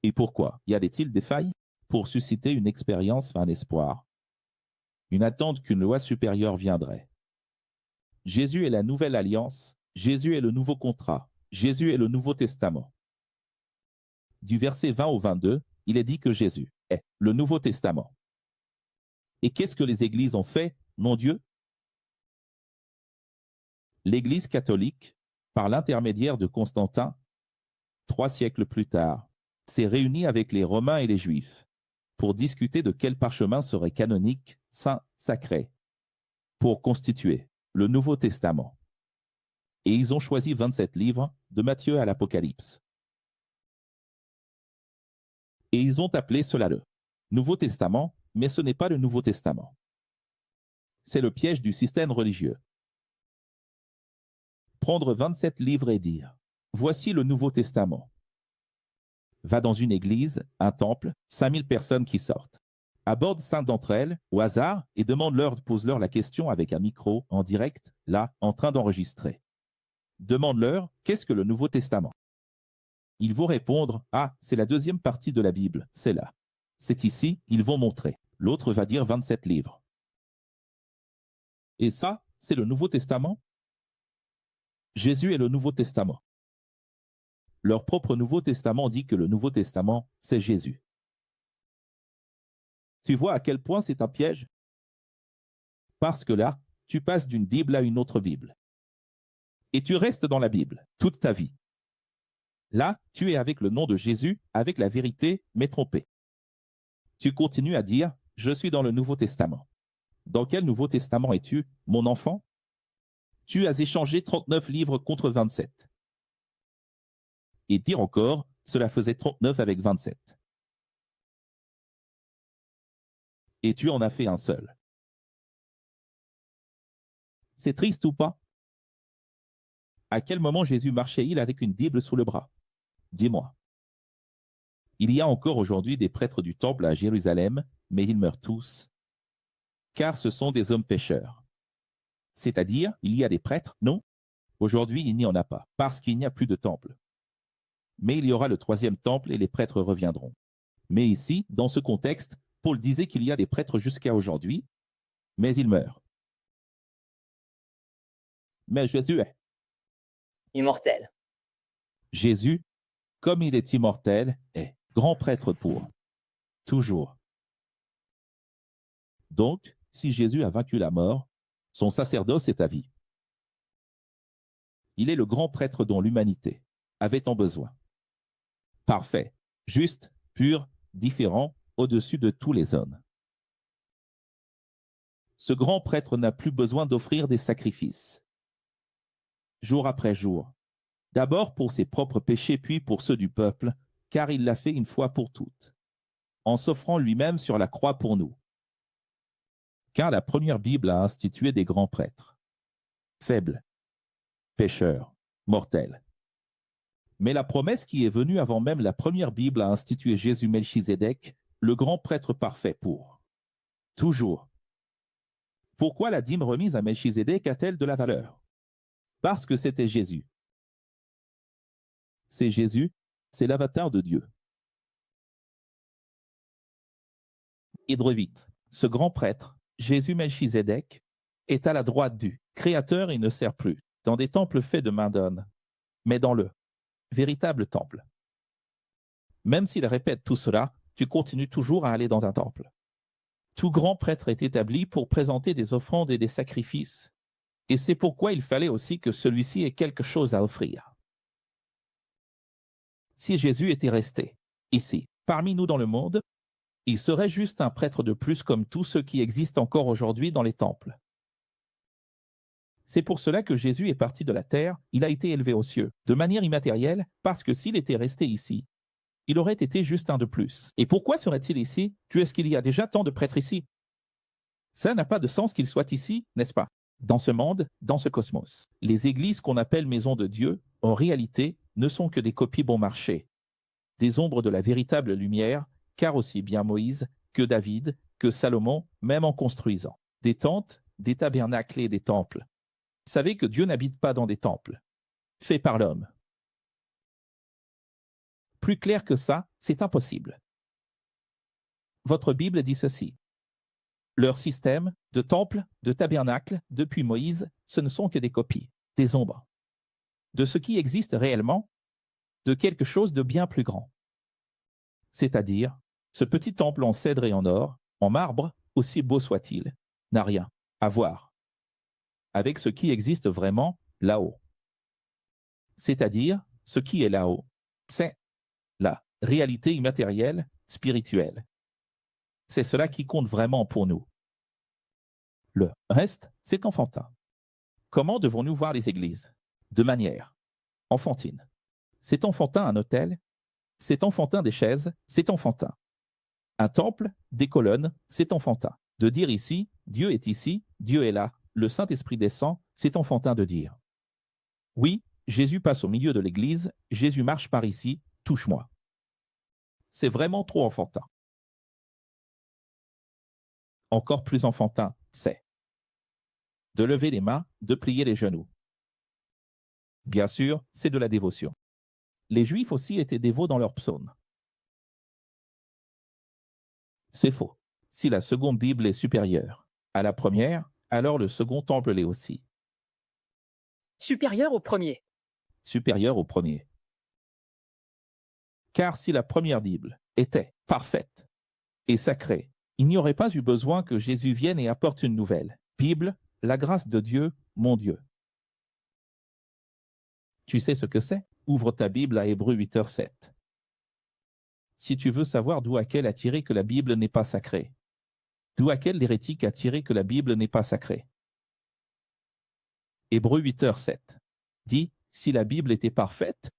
Et pourquoi y avait-il des failles? pour susciter une expérience, un espoir, une attente qu'une loi supérieure viendrait. Jésus est la nouvelle alliance, Jésus est le nouveau contrat, Jésus est le Nouveau Testament. Du verset 20 au 22, il est dit que Jésus est le Nouveau Testament. Et qu'est-ce que les églises ont fait, mon Dieu? L'Église catholique, par l'intermédiaire de Constantin, 3 siècles plus tard, s'est réunie avec les Romains et les Juifs pour discuter de quel parchemin serait canonique, saint, sacré, pour constituer le Nouveau Testament. Et ils ont choisi 27 livres, de Matthieu à l'Apocalypse. Et ils ont appelé cela le Nouveau Testament, mais ce n'est pas le Nouveau Testament. C'est le piège du système religieux. Prendre 27 livres et dire « Voici le Nouveau Testament ». Va dans une église, un temple, 5000 personnes qui sortent. Aborde 5 d'entre elles, au hasard, et pose-leur la question avec un micro, en direct, là, en train d'enregistrer. Demande-leur « Qu'est-ce que le Nouveau Testament ?» Ils vont répondre « Ah, c'est la deuxième partie de la Bible, c'est là. C'est ici, ils vont montrer. » L'autre va dire 27 livres. Et ça, c'est le Nouveau Testament? Jésus est le Nouveau Testament. Leur propre Nouveau Testament dit que le Nouveau Testament, c'est Jésus. Tu vois à quel point c'est un piège? Parce que là, tu passes d'une Bible à une autre Bible. Et tu restes dans la Bible toute ta vie. Là, tu es avec le nom de Jésus, avec la vérité, mais trompé. Tu continues à dire « Je suis dans le Nouveau Testament ». Dans quel Nouveau Testament es-tu, mon enfant? Tu as échangé 39 livres contre 27. Et dire encore, cela faisait 39 avec 27. Et tu en as fait un seul. C'est triste ou pas? À quel moment Jésus marchait-il avec une Bible sous le bras? Dis-moi. Il y a encore aujourd'hui des prêtres du temple à Jérusalem, mais ils meurent tous, car ce sont des hommes pécheurs. C'est-à-dire, il y a des prêtres? Non. Aujourd'hui, il n'y en a pas, parce qu'il n'y a plus de temple. Mais il y aura le 3e temple et les prêtres reviendront. Mais ici, dans ce contexte, Paul disait qu'il y a des prêtres jusqu'à aujourd'hui, mais ils meurent. Mais Jésus est Immortel. Jésus, comme il est immortel, est grand prêtre pour toujours. Donc, si Jésus a vaincu la mort, son sacerdoce est à vie. Il est le grand prêtre dont l'humanité avait tant besoin. Parfait, juste, pur, différent, au-dessus de tous les hommes. Ce grand prêtre n'a plus besoin d'offrir des sacrifices. Jour après jour. D'abord pour ses propres péchés, puis pour ceux du peuple, car il l'a fait une fois pour toutes, en s'offrant lui-même sur la croix pour nous. Car la première Bible a institué des grands prêtres, faibles, pécheurs, mortels. Mais la promesse qui est venue avant même la première Bible a institué Jésus Melchizedek, le grand prêtre parfait pour toujours. Pourquoi la dîme remise à Melchizedek a-t-elle de la valeur? Parce que c'était Jésus. C'est Jésus, c'est l'avatar de Dieu. Hydre vite, ce grand prêtre, Jésus Melchizedek, est à la droite du Créateur et ne sert plus dans des temples faits de main d'homme, mais dans le véritable temple. Même s'il répète tout cela, tu continues toujours à aller dans un temple. Tout grand prêtre est établi pour présenter des offrandes et des sacrifices, et c'est pourquoi il fallait aussi que celui-ci ait quelque chose à offrir. Si Jésus était resté ici, parmi nous dans le monde, il serait juste un prêtre de plus comme tous ceux qui existent encore aujourd'hui dans les temples. C'est pour cela que Jésus est parti de la terre, il a été élevé aux cieux, de manière immatérielle, parce que s'il était resté ici, il aurait été juste un de plus. Et pourquoi serait-il ici, puisqu'il y a déjà tant de prêtres ici? Ça n'a pas de sens qu'il soit ici, n'est-ce pas? Dans ce monde, dans ce cosmos. Les églises qu'on appelle maisons de Dieu, en réalité, ne sont que des copies bon marché, des ombres de la véritable lumière, car aussi bien Moïse que David, que Salomon, même en construisant des tentes, des tabernacles et des temples. Savez que Dieu n'habite pas dans des temples, faits par l'homme. Plus clair que ça, c'est impossible. Votre Bible dit ceci. Leur système de temple, de tabernacle, depuis Moïse, ce ne sont que des copies, des ombres, de ce qui existe réellement, de quelque chose de bien plus grand. C'est-à-dire, ce petit temple en cèdre et en or, en marbre, aussi beau soit-il, n'a rien à voir avec ce qui existe vraiment là-haut. C'est-à-dire, ce qui est là-haut, c'est la réalité immatérielle, spirituelle. C'est cela qui compte vraiment pour nous. Le reste, c'est enfantin. Comment devons-nous voir les églises? De manière enfantine. C'est enfantin un autel, c'est enfantin des chaises, c'est enfantin. Un temple, des colonnes, c'est enfantin. De dire ici, Dieu est ici, Dieu est là, le Saint-Esprit descend, c'est enfantin de dire. Oui, Jésus passe au milieu de l'église, Jésus marche par ici, touche-moi. C'est vraiment trop enfantin. Encore plus enfantin, c'est de lever les mains, de plier les genoux. Bien sûr, c'est de la dévotion. Les Juifs aussi étaient dévots dans leurs psaumes. C'est faux. Si la seconde Bible est supérieure à la première, alors le second temple l'est aussi. Supérieur au premier. Supérieur au premier. Car si la première Bible était parfaite et sacrée, il n'y aurait pas eu besoin que Jésus vienne et apporte une nouvelle Bible, la grâce de Dieu, mon Dieu. Tu sais ce que c'est? Ouvre ta Bible à Hébreux 8h7. Si tu veux savoir d'où a-t-elle attiré que la Bible n'est pas sacrée, d'où a-t-elle l'hérétique attiré que la Bible n'est pas sacrée? Hébreux 8h7 dit, si la Bible était parfaite,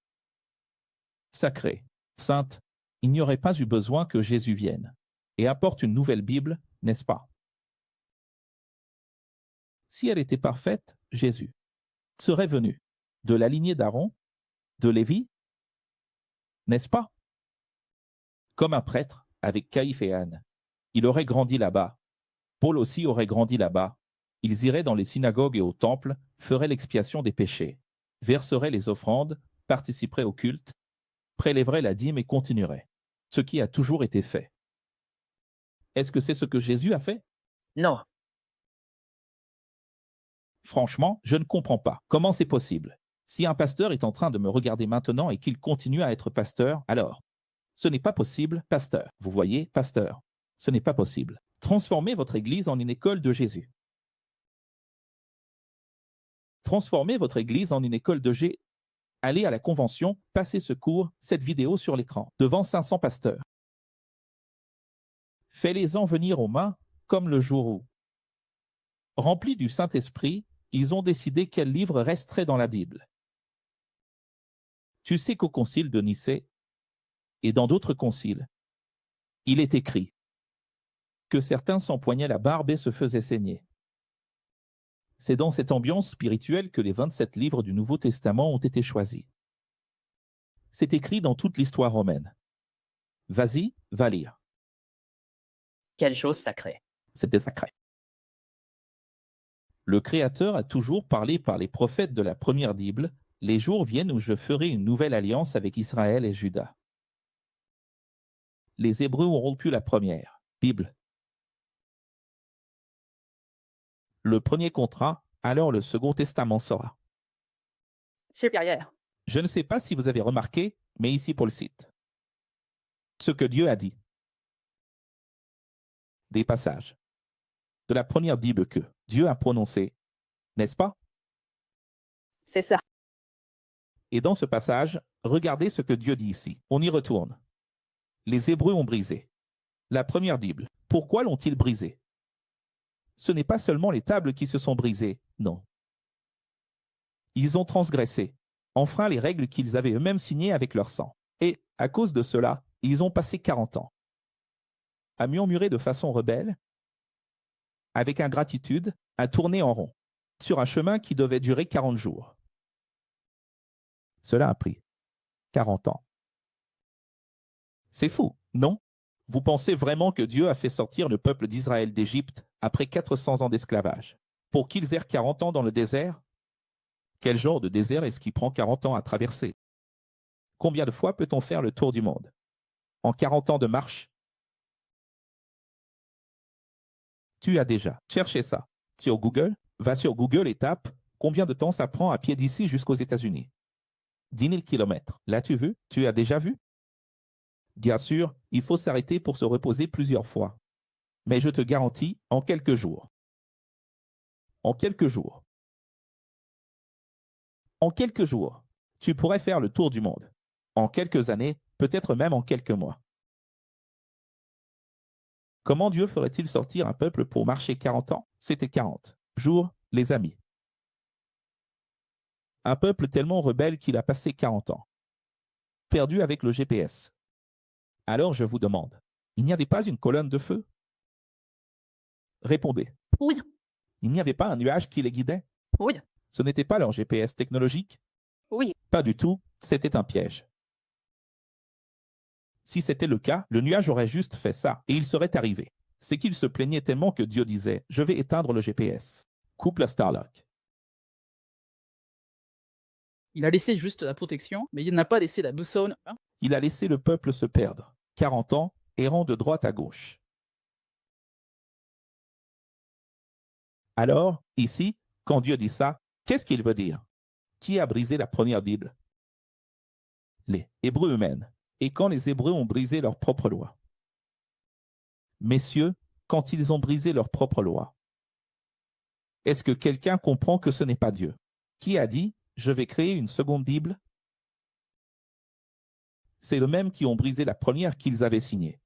sacrée, sainte, il n'y aurait pas eu besoin que Jésus vienne et apporte une nouvelle Bible, n'est-ce pas? Si elle était parfaite, Jésus serait venu de la lignée d'Aaron, de Lévi, n'est-ce pas? Comme un prêtre avec Caïphe et Anne. Il aurait grandi là-bas. Paul aussi aurait grandi là-bas. Ils iraient dans les synagogues et au temple, feraient l'expiation des péchés, verseraient les offrandes, participeraient au culte, prélèveraient la dîme et continueraient. Ce qui a toujours été fait. Est-ce que c'est ce que Jésus a fait? Non. Franchement, je ne comprends pas. Comment c'est possible? Si un pasteur est en train de me regarder maintenant et qu'il continue à être pasteur, alors, ce n'est pas possible, pasteur. Vous voyez, pasteur, ce n'est pas possible. Transformez votre église en une école de Jésus. Transformez votre église en une école de Jésus. Allez à la convention, passez ce cours, cette vidéo sur l'écran, devant 500 pasteurs. Fais-les-en venir aux mains, comme le jour où, remplis du Saint-Esprit, ils ont décidé quel livre resterait dans la Bible. Tu sais qu'au concile de Nicée et dans d'autres conciles, il est écrit que certains s'empoignaient la barbe et se faisaient saigner. C'est dans cette ambiance spirituelle que les 27 livres du Nouveau Testament ont été choisis. C'est écrit dans toute l'histoire romaine. Vas-y, va lire. Quelle chose sacrée. C'était sacré. Le Créateur a toujours parlé par les prophètes de la première Bible. Les jours viennent où je ferai une nouvelle alliance avec Israël et Juda. Les Hébreux ont rompu la première Bible. Le premier contrat, alors le Second Testament sera. Supérieur. Je ne sais pas si vous avez remarqué, mais ici pour le site. Ce que Dieu a dit. Des passages de la première Bible que Dieu a prononcé, n'est-ce pas? C'est ça. Et dans ce passage, regardez ce que Dieu dit ici. On y retourne. Les Hébreux ont brisé la première Bible. Pourquoi l'ont-ils brisée? Ce n'est pas seulement les tables qui se sont brisées, non. Ils ont transgressé, enfreint les règles qu'ils avaient eux-mêmes signées avec leur sang. Et, à cause de cela, ils ont passé 40 ans à murmurer de façon rebelle, avec ingratitude, à tourner en rond, sur un chemin qui devait durer 40 jours. Cela a pris 40 ans. C'est fou, non? Vous pensez vraiment que Dieu a fait sortir le peuple d'Israël d'Égypte après 400 ans d'esclavage pour qu'ils errent 40 ans dans le désert? Quel genre de désert est-ce qui prend 40 ans à traverser? Combien de fois peut-on faire le tour du monde? En 40 ans de marche? Tu as déjà cherché ça sur Google? Va sur Google et tape combien de temps ça prend à pied d'ici jusqu'aux États-Unis. 10 000 kilomètres. L'as-tu vu? Tu as déjà vu? Bien sûr, il faut s'arrêter pour se reposer plusieurs fois. Mais je te garantis, en quelques jours. En quelques jours. En quelques jours, tu pourrais faire le tour du monde. En quelques années, peut-être même en quelques mois. Comment Dieu ferait-il sortir un peuple pour marcher 40 ans? C'était 40 jours, les amis. Un peuple tellement rebelle qu'il a passé 40 ans. Perdu avec le GPS. Alors je vous demande, il n'y avait pas une colonne de feu? Répondez. Oui, Il n'y avait pas un nuage qui les guidait? oui, Ce n'était pas leur GPS technologique? oui. Pas du tout, c'était un piège. Si c'était le cas, le nuage aurait juste fait ça, et il serait arrivé. C'est qu'il se plaignait tellement que Dieu disait « Je vais éteindre le GPS. Coupe la Starlock. » Il a laissé juste la protection, mais il n'a pas laissé la boussole. Hein. Il a laissé le peuple se perdre. 40 ans, errant de droite à gauche. Alors, ici, quand Dieu dit ça, qu'est-ce qu'il veut dire? Qui a brisé la première Bible? Les Hébreux eux-mêmes. Et quand les Hébreux ont brisé leur propre loi? Messieurs, quand ils ont brisé leur propre loi, est-ce que quelqu'un comprend que ce n'est pas Dieu? Qui a dit « Je vais créer une seconde Bible » C'est eux-mêmes qui ont brisé la première qu'ils avaient signée.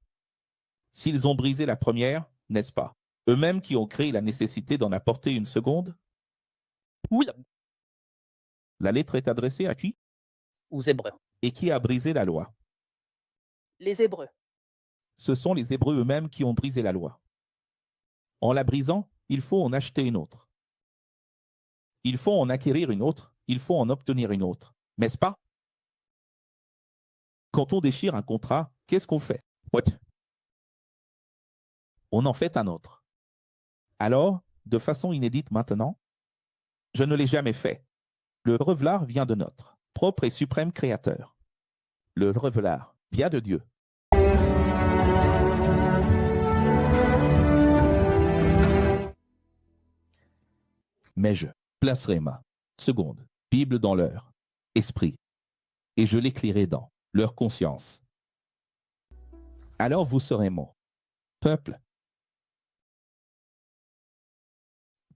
S'ils ont brisé la première, n'est-ce pas? Eux-mêmes qui ont créé la nécessité d'en apporter une seconde? Oui, La lettre est adressée à qui? Aux Hébreux. Et qui a brisé la loi? les Hébreux. Ce sont les Hébreux eux-mêmes qui ont brisé la loi. En la brisant, il faut en acheter une autre. Il faut en acquérir une autre, il faut en obtenir une autre. N'est-ce pas? Quand on déchire un contrat, qu'est-ce qu'on fait? What? On en fait un autre. Alors, de façon inédite maintenant, je ne l'ai jamais fait. Le revelard vient de notre propre et suprême Créateur. Le revelard vient de Dieu. Mais je placerai ma seconde Bible dans leur esprit, et je l'écrirai dans leur conscience. Alors vous serez mon peuple.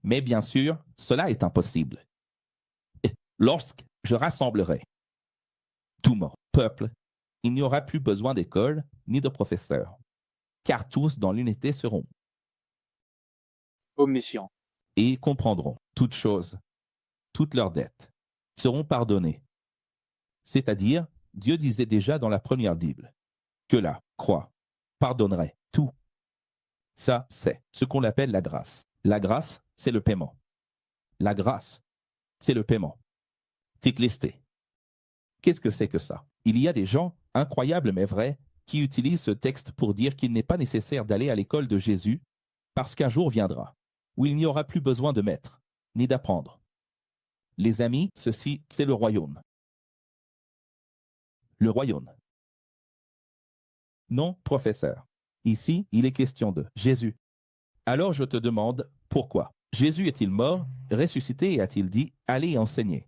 Mais bien sûr, cela est impossible. Et lorsque je rassemblerai tout mon peuple, il n'y aura plus besoin d'école ni de professeurs, car tous dans l'unité seront Omniscient. et comprendront toutes choses, toutes leurs dettes seront pardonnées. C'est-à-dire, Dieu disait déjà dans la première Bible que la croix pardonnerait tout. Ça, c'est ce qu'on appelle la grâce. La grâce, c'est le paiement. La grâce, c'est le paiement. Tiklisté. Qu'est-ce que c'est que ça? Il y a des gens, incroyables mais vrais, qui utilisent ce texte pour dire qu'il n'est pas nécessaire d'aller à l'école de Jésus parce qu'un jour viendra où il n'y aura plus besoin de maître, ni d'apprendre. Les amis, ceci, c'est le royaume. Le royaume. Non, professeur. Ici, il est question de Jésus. Alors je te demande, pourquoi? Jésus est-il mort, ressuscité et a-t-il dit « Allez enseigner »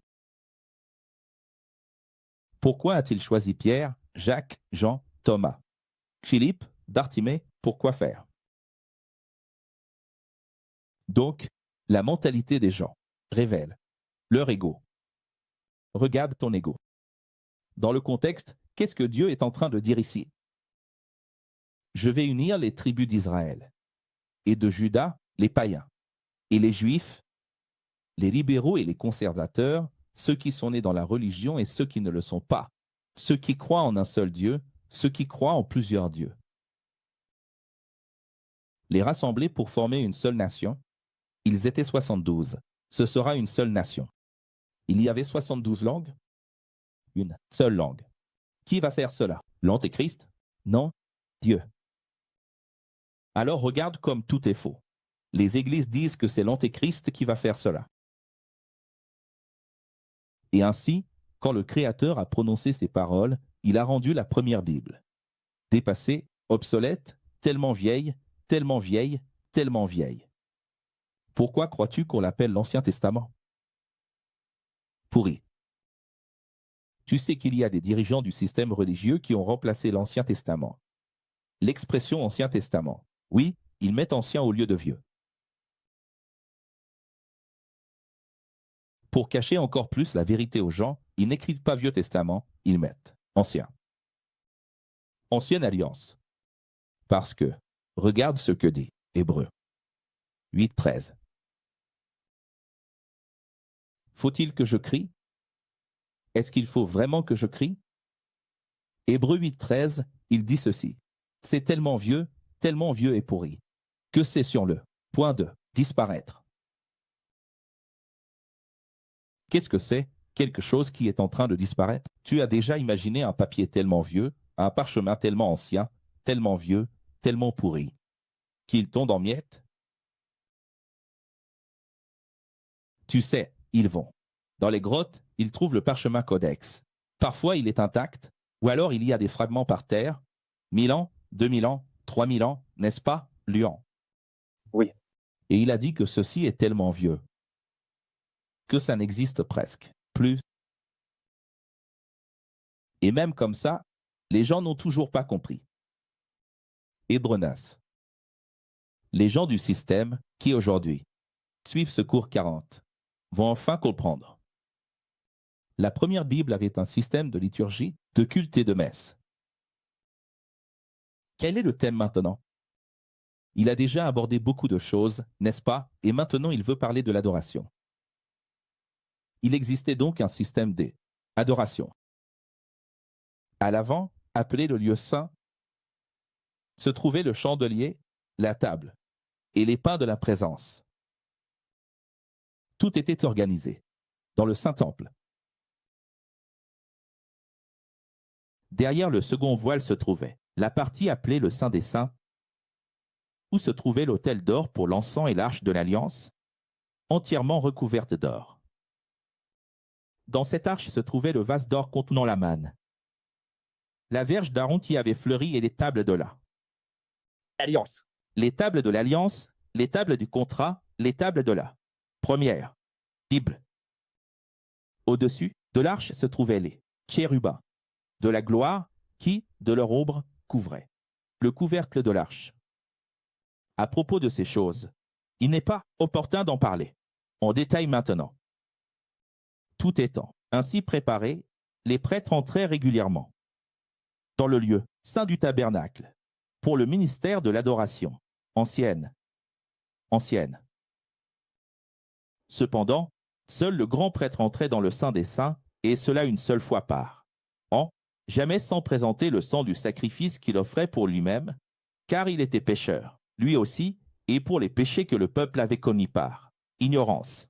Pourquoi a-t-il choisi Pierre, Jacques, Jean, Thomas, Philippe, Bartimée, pour quoi faire? Donc, la mentalité des gens révèle leur ego. Regarde ton ego. Dans le contexte, qu'est-ce que Dieu est en train de dire ici? Je vais unir les tribus d'Israël et de Juda, les païens, et les juifs, les libéraux et les conservateurs, ceux qui sont nés dans la religion et ceux qui ne le sont pas, ceux qui croient en un seul Dieu, ceux qui croient en plusieurs dieux. Les rassembler pour former une seule nation, ils étaient 72. Ce sera une seule nation. Il y avait 72 langues? Une seule langue. Qui va faire cela? L'Antéchrist? Non, Dieu. Alors regarde comme tout est faux. Les églises disent que c'est l'Antéchrist qui va faire cela. Et ainsi, quand le Créateur a prononcé ces paroles, il a rendu la première Bible. Dépassée, obsolète, tellement vieille, tellement vieille, tellement vieille. Pourquoi crois-tu qu'on l'appelle l'Ancien Testament? Pourri. Tu sais qu'il y a des dirigeants du système religieux qui ont remplacé l'Ancien Testament. L'expression Ancien Testament. Oui, ils mettent ancien au lieu de vieux. Pour cacher encore plus la vérité aux gens, ils n'écrivent pas Vieux Testament, ils mettent Ancien. Ancienne Alliance. Parce que, regarde ce que dit Hébreux 8.13. Faut-il que je crie? Est-ce qu'il faut vraiment que je crie? Hébreux 8.13, il dit ceci. C'est tellement vieux et pourri, que cessions-le. Point 2. Disparaître. Qu'est-ce que c'est? Quelque chose qui est en train de disparaître? Tu as déjà imaginé un papier tellement vieux, un parchemin tellement ancien, tellement vieux, tellement pourri, qu'il tombe en miettes? Tu sais, ils vont. Dans les grottes, ils trouvent le parchemin codex. Parfois, il est intact, ou alors il y a des fragments par terre. 1000 ans, 2000 ans, 3000 ans, n'est-ce pas, Luan? Oui. Et il a dit que ceci est tellement vieux que ça n'existe presque plus. Et même comme ça, les gens n'ont toujours pas compris. Hébreux 9. Les gens du système qui aujourd'hui suivent ce cours 40 vont enfin comprendre. La première Bible avait un système de liturgie, de culte et de messe. Quel est le thème maintenant? Il a déjà abordé beaucoup de choses, n'est-ce pas? Et maintenant il veut parler de l'adoration. Il existait donc un système d'adoration. À l'avant, appelé le lieu saint, se trouvait le chandelier, la table et les pains de la présence. Tout était organisé dans le Saint-Temple. Derrière le second voile se trouvait la partie appelée le Saint des Saints, où se trouvait l'autel d'or pour l'encens et l'arche de l'Alliance, entièrement recouverte d'or. Dans cette arche se trouvait le vase d'or contenant la manne, la verge d'Aaron qui avait fleuri et les tables de Alliance. les tables de l'Alliance, les tables du contrat, les tables de la première Bible. Au-dessus de l'arche se trouvaient les chérubins de la gloire qui, de leur ombre, couvraient le couvercle de l'arche. À propos de ces choses, il n'est pas opportun d'en parler en détail maintenant. Tout étant ainsi préparé, les prêtres entraient régulièrement dans le lieu saint du tabernacle pour le ministère de l'adoration ancienne. Cependant, seul le grand prêtre entrait dans le Saint des Saints, et cela une seule fois par an, jamais sans présenter le sang du sacrifice qu'il offrait pour lui-même, car il était pécheur, lui aussi, et pour les péchés que le peuple avait commis par ignorance.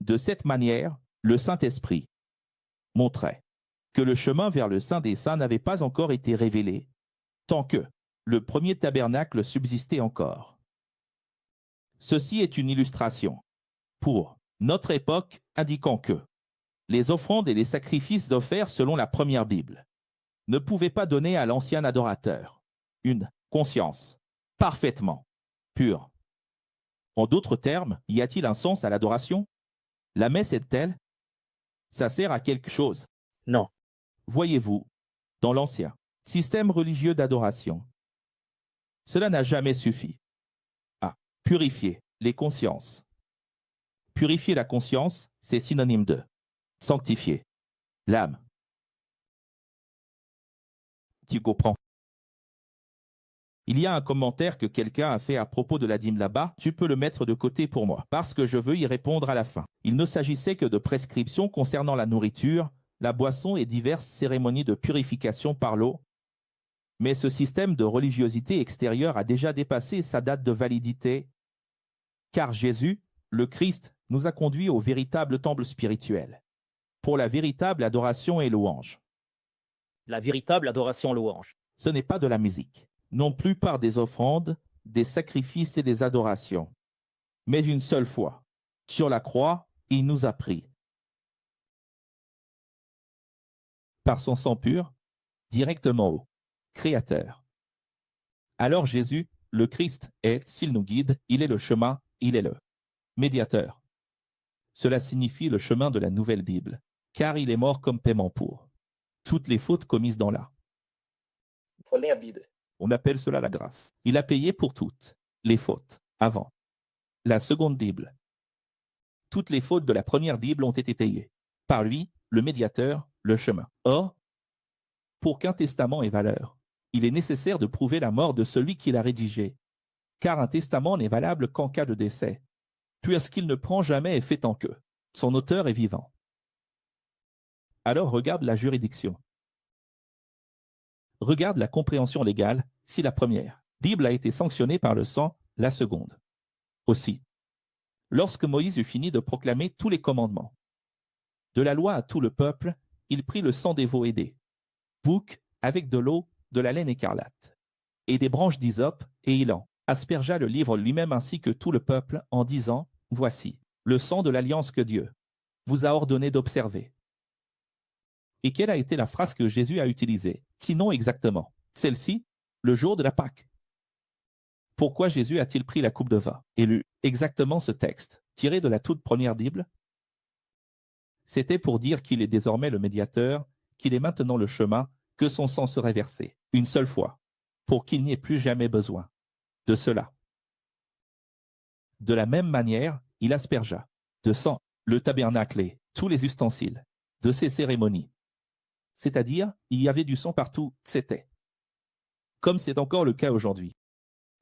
De cette manière, le Saint-Esprit montrait que le chemin vers le Saint des Saints n'avait pas encore été révélé, tant que le premier tabernacle subsistait encore. Ceci est une illustration pour notre époque indiquant que les offrandes et les sacrifices offerts selon la première Bible ne pouvaient pas donner à l'ancien adorateur une conscience parfaitement pure. En d'autres termes, y a-t-il un sens à l'adoration? La messe est-elle? Ça sert à quelque chose? Non. Voyez-vous, dans l'ancien système religieux d'adoration, cela n'a jamais suffi à purifier les consciences. Purifier la conscience, c'est synonyme de sanctifier l'âme. Tu comprends? Il y a un commentaire que quelqu'un a fait à propos de la dîme là-bas, tu peux le mettre de côté pour moi, parce que je veux y répondre à la fin. Il ne s'agissait que de prescriptions concernant la nourriture, la boisson et diverses cérémonies de purification par l'eau, mais ce système de religiosité extérieure a déjà dépassé sa date de validité, car Jésus, le Christ, nous a conduits au véritable temple spirituel, pour la véritable adoration et louange. La véritable adoration-louange. Ce n'est pas de la musique, non plus par des offrandes, des sacrifices et des adorations, mais une seule fois. Sur la croix, il nous a pris, par son sang pur, directement au Créateur. Alors Jésus, le Christ, est, s'il nous guide, il est le chemin, Il est le médiateur. Cela signifie le chemin de la nouvelle Bible, car il est mort comme paiement pour toutes les fautes commises dans la. On appelle cela la grâce. Il a payé pour toutes les fautes avant la seconde Bible. Toutes les fautes de la première Bible ont été payées par lui, le médiateur, le chemin. Or, pour qu'un testament ait valeur, il est nécessaire de prouver la mort de celui qui l'a rédigé, car un testament n'est valable qu'en cas de décès, puisqu'il ne prend jamais effet tant que son auteur est vivant. Alors regarde la juridiction. Regarde la compréhension légale si la première Bible a été sanctionnée par le sang, la seconde aussi. Lorsque Moïse eut fini de proclamer tous les commandements de la loi à tout le peuple, il prit le sang des veaux et des boucs avec de l'eau, de la laine écarlate et des branches d'hysope, et il en aspergea le livre lui-même ainsi que tout le peuple en disant: Voici le sang de l'alliance que Dieu vous a ordonné d'observer. Et quelle a été la phrase que Jésus a utilisée? Sinon exactement celle-ci, le jour de la Pâque. Pourquoi Jésus a-t-il pris la coupe de vin et lu exactement ce texte, tiré de la toute première Bible? C'était pour dire qu'il est désormais le médiateur, qu'il est maintenant le chemin, que son sang serait versé, une seule fois, pour qu'il n'y ait plus jamais besoin de cela. De la même manière, il aspergea de sang le tabernacle et tous les ustensiles de ces cérémonies. C'est-à-dire, il y avait du sang partout, c'était. Comme c'est encore le cas aujourd'hui.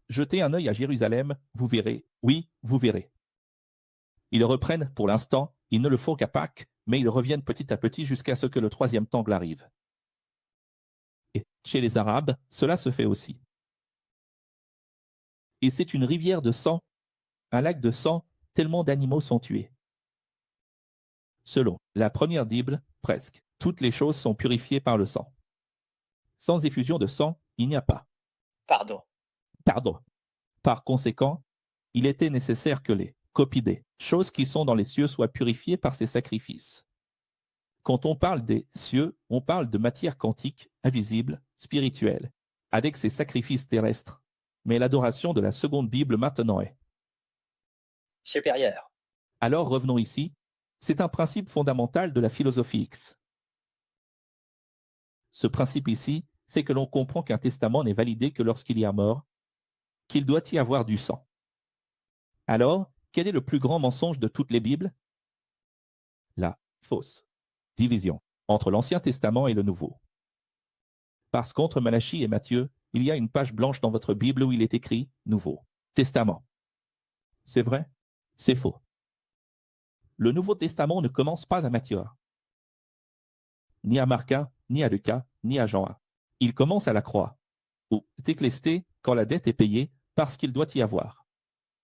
Jetez un œil à Jérusalem, vous verrez, oui, vous verrez. Ils reprennent pour l'instant, ils ne le font qu'à Pâques, mais ils reviennent petit à petit jusqu'à ce que le troisième temple arrive. Et chez les Arabes, cela se fait aussi. Et c'est une rivière de sang, un lac de sang, tellement d'animaux sont tués. Selon la première Bible, presque toutes les choses sont purifiées par le sang. Sans effusion de sang, il n'y a pas Pardon. Par conséquent, il était nécessaire que les copies des choses qui sont dans les cieux soient purifiées par ces sacrifices. Quand on parle des cieux, on parle de matière quantique, invisible, spirituelle, avec ces sacrifices terrestres. Mais l'adoration de la seconde Bible maintenant est Supérieur. Alors revenons ici, c'est un principe fondamental de la philosophie X. Ce principe ici, c'est que l'on comprend qu'un testament n'est validé que lorsqu'il y a mort, qu'il doit y avoir du sang. Alors, quel est le plus grand mensonge de toutes les Bibles? La fausse division entre l'Ancien Testament et le Nouveau. Parce qu'entre Malachie et Matthieu, il y a une page blanche dans votre Bible où il est écrit « Nouveau Testament ». C'est vrai? C'est faux. Le Nouveau Testament ne commence pas à Matthieu, ni à Marc 1, ni à Lucas, ni à Jean 1. Il commence à la croix, ou téclesté quand la dette est payée parce qu'il doit y avoir.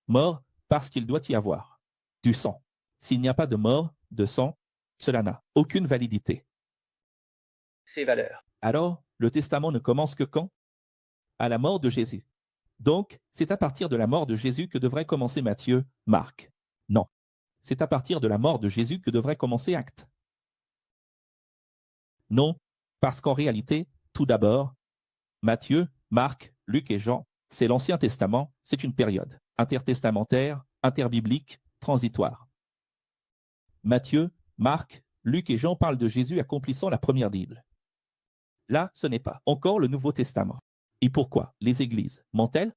Mort parce qu'il doit y avoir. Du sang. S'il n'y a pas de mort, de sang, cela n'a aucune validité. Ses valeurs. Alors, le testament ne commence que quand? À la mort de Jésus. Donc, c'est à partir de la mort de Jésus que devrait commencer Matthieu, Marc. Non. C'est à partir de la mort de Jésus que devrait commencer Actes. Non, parce qu'en réalité, tout d'abord, Matthieu, Marc, Luc et Jean, c'est l'Ancien Testament, c'est une période intertestamentaire, interbiblique, transitoire. Matthieu, Marc, Luc et Jean parlent de Jésus accomplissant la première Bible. Là, ce n'est pas encore le Nouveau Testament. Et pourquoi les églises mentent-elles?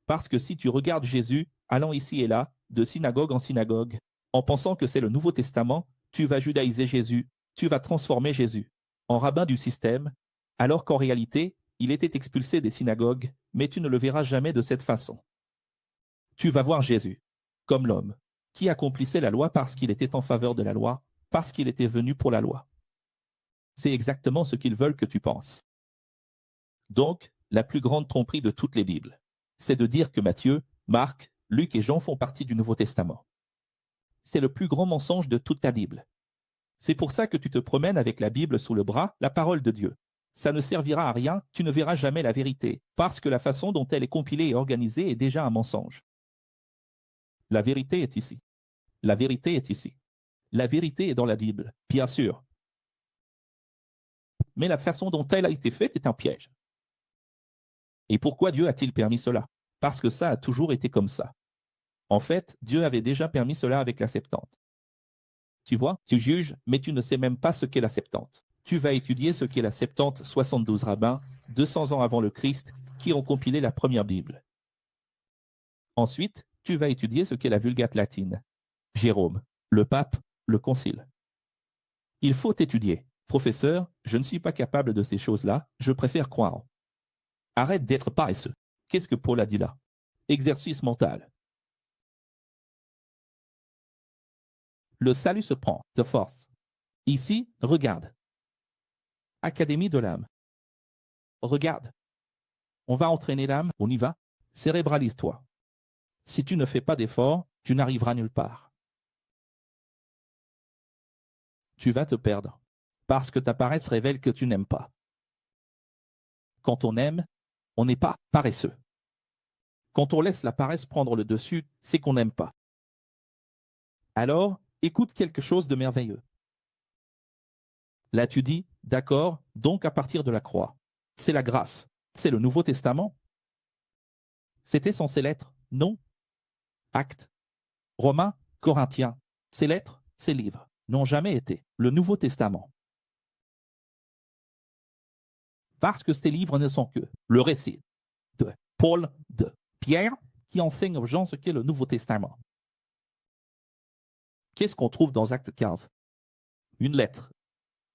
Parce que si tu regardes Jésus allant ici et là, de synagogue en synagogue, en pensant que c'est le Nouveau Testament, tu vas judaïser Jésus, tu vas transformer Jésus en rabbin du système, alors qu'en réalité, il était expulsé des synagogues, mais tu ne le verras jamais de cette façon. Tu vas voir Jésus comme l'homme qui accomplissait la loi parce qu'il était en faveur de la loi, parce qu'il était venu pour la loi. C'est exactement ce qu'ils veulent que tu penses. Donc, la plus grande tromperie de toutes les Bibles, c'est de dire que Matthieu, Marc, Luc et Jean font partie du Nouveau Testament. C'est le plus grand mensonge de toute ta Bible. C'est pour ça que tu te promènes avec la Bible sous le bras, la parole de Dieu. Ça ne servira à rien, tu ne verras jamais la vérité, parce que la façon dont elle est compilée et organisée est déjà un mensonge. La vérité est ici. La vérité est ici. La vérité est dans la Bible, bien sûr. Mais la façon dont elle a été faite est un piège. Et pourquoi Dieu a-t-il permis cela? Parce que ça a toujours été comme ça. En fait, Dieu avait déjà permis cela avec la Septante. Tu vois, tu juges, mais tu ne sais même pas ce qu'est la Septante. Tu vas étudier ce qu'est la Septante, 72 rabbins, 200 ans avant le Christ, qui ont compilé la première Bible. Ensuite, tu vas étudier ce qu'est la Vulgate latine. Jérôme, le pape, le concile. Il faut étudier. Professeur, je ne suis pas capable de ces choses-là, je préfère croire. Arrête d'être paresseux. Qu'est-ce que Paul a dit là? Exercice mental. Le salut se prend de force. Ici, regarde. Académie de l'âme. Regarde. On va entraîner l'âme, on y va. Cérébralise-toi. Si tu ne fais pas d'effort, tu n'arriveras nulle part. Tu vas te perdre. Parce que ta paresse révèle que tu n'aimes pas. Quand on aime, on n'est pas paresseux. Quand on laisse la paresse prendre le dessus, c'est qu'on n'aime pas. Alors, écoute quelque chose de merveilleux. Là tu dis, d'accord, donc à partir de la croix. C'est la grâce. C'est le Nouveau Testament. C'était censé l'être, non? Actes, Romains, Corinthiens, ces lettres, ces livres n'ont jamais été le Nouveau Testament. Parce que ces livres ne sont que le récit de Paul, de Pierre, qui enseigne aux gens ce qu'est le Nouveau Testament. Qu'est-ce qu'on trouve dans Actes 15? Une lettre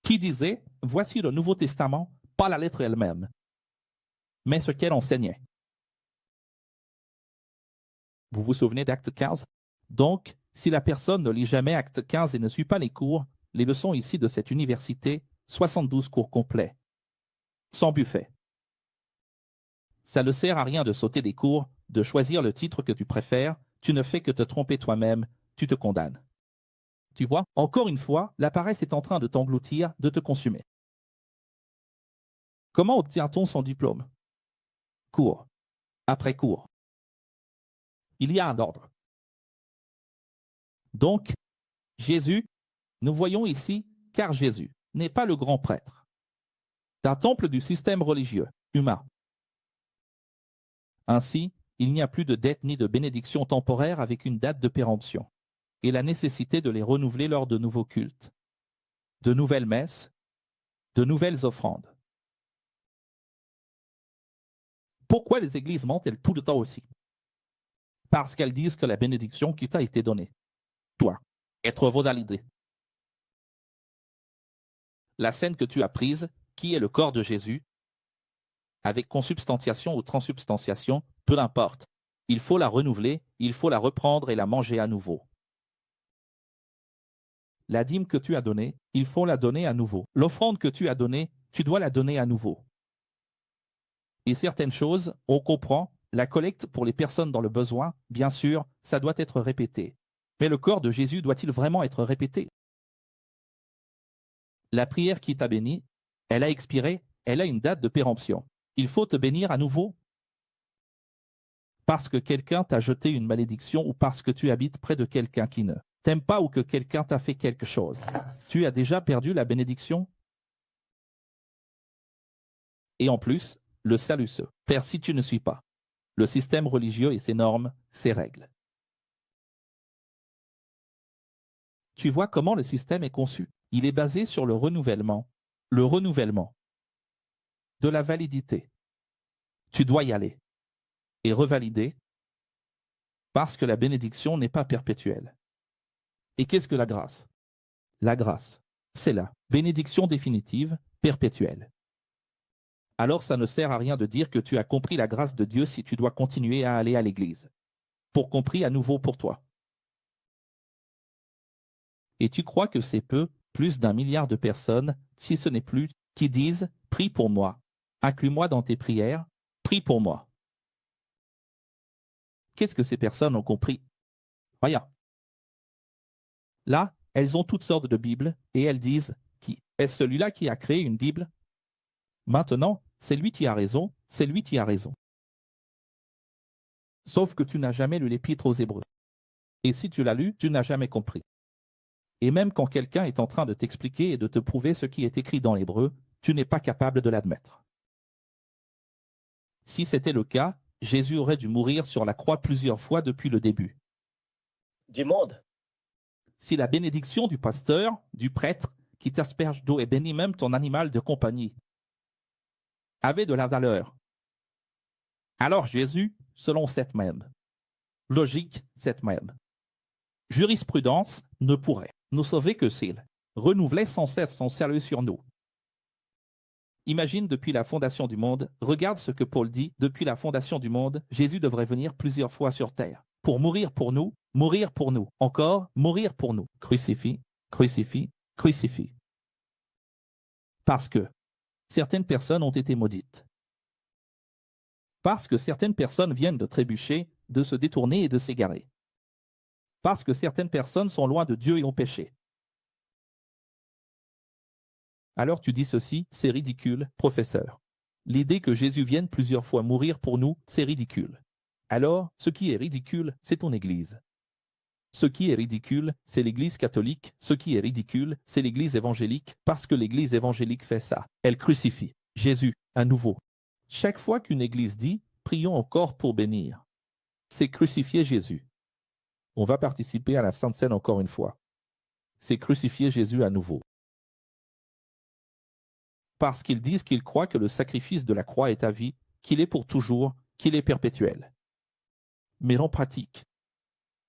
qui disait « Voici le Nouveau Testament », pas la lettre elle-même, mais ce qu'elle enseignait. Vous vous souvenez d'Acte 15? Donc, si la personne ne lit jamais Acte 15 et ne suit pas les cours, les leçons ici de cette université, 72 cours complets, sans buffet. Ça ne sert à rien de sauter des cours, de choisir le titre que tu préfères, tu ne fais que te tromper toi-même, tu te condamnes. Tu vois, encore une fois, la paresse est en train de t'engloutir, de te consumer. Comment obtient-on son diplôme? Cours. Après cours. Il y a un ordre. Donc, Jésus, nous voyons ici, car Jésus n'est pas le grand prêtre d'un temple du système religieux humain. Ainsi, il n'y a plus de dette ni de bénédiction temporaire avec une date de péremption, et la nécessité de les renouveler lors de nouveaux cultes, de nouvelles messes, de nouvelles offrandes. Pourquoi les églises mentent-elles tout le temps aussi? Parce qu'elles disent que la bénédiction qui t'a été donnée doit être revalidée. La scène que tu as prise, qui est le corps de Jésus, avec consubstantiation ou transsubstantiation, peu importe. Il faut la renouveler, il faut la reprendre et la manger à nouveau. La dîme que tu as donnée, il faut la donner à nouveau. L'offrande que tu as donnée, tu dois la donner à nouveau. Et certaines choses, on comprend, la collecte pour les personnes dans le besoin, bien sûr, ça doit être répété. Mais le corps de Jésus doit-il vraiment être répété? La prière qui t'a béni, elle a expiré, elle a une date de péremption. Il faut te bénir à nouveau? Parce que quelqu'un t'a jeté une malédiction ou parce que tu habites près de quelqu'un qui ne t'aime pas ou que quelqu'un t'a fait quelque chose. Tu as déjà perdu la bénédiction? Et en plus, le salut se perd si tu ne suis pas le système religieux et ses normes, ses règles. Tu vois comment le système est conçu? Il est basé sur le renouvellement de la validité. Tu dois y aller et revalider parce que la bénédiction n'est pas perpétuelle. Et qu'est-ce que la grâce? La grâce, c'est la bénédiction définitive, perpétuelle. Alors ça ne sert à rien de dire que tu as compris la grâce de Dieu si tu dois continuer à aller à l'église. Pour compris à nouveau pour toi. Et tu crois que c'est peu, plus d'1 milliard de personnes, si ce n'est plus, qui disent « Prie pour moi, inclus-moi dans tes prières, prie pour moi ». Qu'est-ce que ces personnes ont compris? Rien. Là, elles ont toutes sortes de Bibles et elles disent « Qui est celui-là qui a créé une Bible ?» Maintenant, c'est lui qui a raison, c'est lui qui a raison. Sauf que tu n'as jamais lu l'Épître aux Hébreux. Et si tu l'as lu, tu n'as jamais compris. Et même quand quelqu'un est en train de t'expliquer et de te prouver ce qui est écrit dans l'Hébreu, tu n'es pas capable de l'admettre. Si c'était le cas, Jésus aurait dû mourir sur la croix plusieurs fois depuis le début. du monde. Si la bénédiction du pasteur, du prêtre, qui t'asperge d'eau et bénit même ton animal de compagnie, avait de la valeur, alors Jésus, selon cette même logique, cette même jurisprudence, ne pourrait nous sauver que s'il renouvelait sans cesse son salut sur nous. Imagine depuis la fondation du monde, regarde ce que Paul dit, depuis la fondation du monde, Jésus devrait venir plusieurs fois sur terre, pour mourir pour nous, encore mourir pour nous. Crucifix, crucifix, crucifix. Parce que certaines personnes ont été maudites. Parce que certaines personnes viennent de trébucher, de se détourner et de s'égarer. Parce que certaines personnes sont loin de Dieu et ont péché. Alors tu dis ceci, c'est ridicule, professeur. L'idée que Jésus vienne plusieurs fois mourir pour nous, c'est ridicule. Alors, ce qui est ridicule, c'est ton Église. Ce qui est ridicule, c'est l'Église catholique. Ce qui est ridicule, c'est l'Église évangélique, parce que l'Église évangélique fait ça. Elle crucifie Jésus, à nouveau. Chaque fois qu'une Église dit « prions encore pour bénir », c'est crucifier Jésus. On va participer à la Sainte Seine encore une fois. C'est crucifier Jésus à nouveau. Parce qu'ils disent qu'ils croient que le sacrifice de la croix est à vie, qu'il est pour toujours, qu'il est perpétuel. Mais en pratique,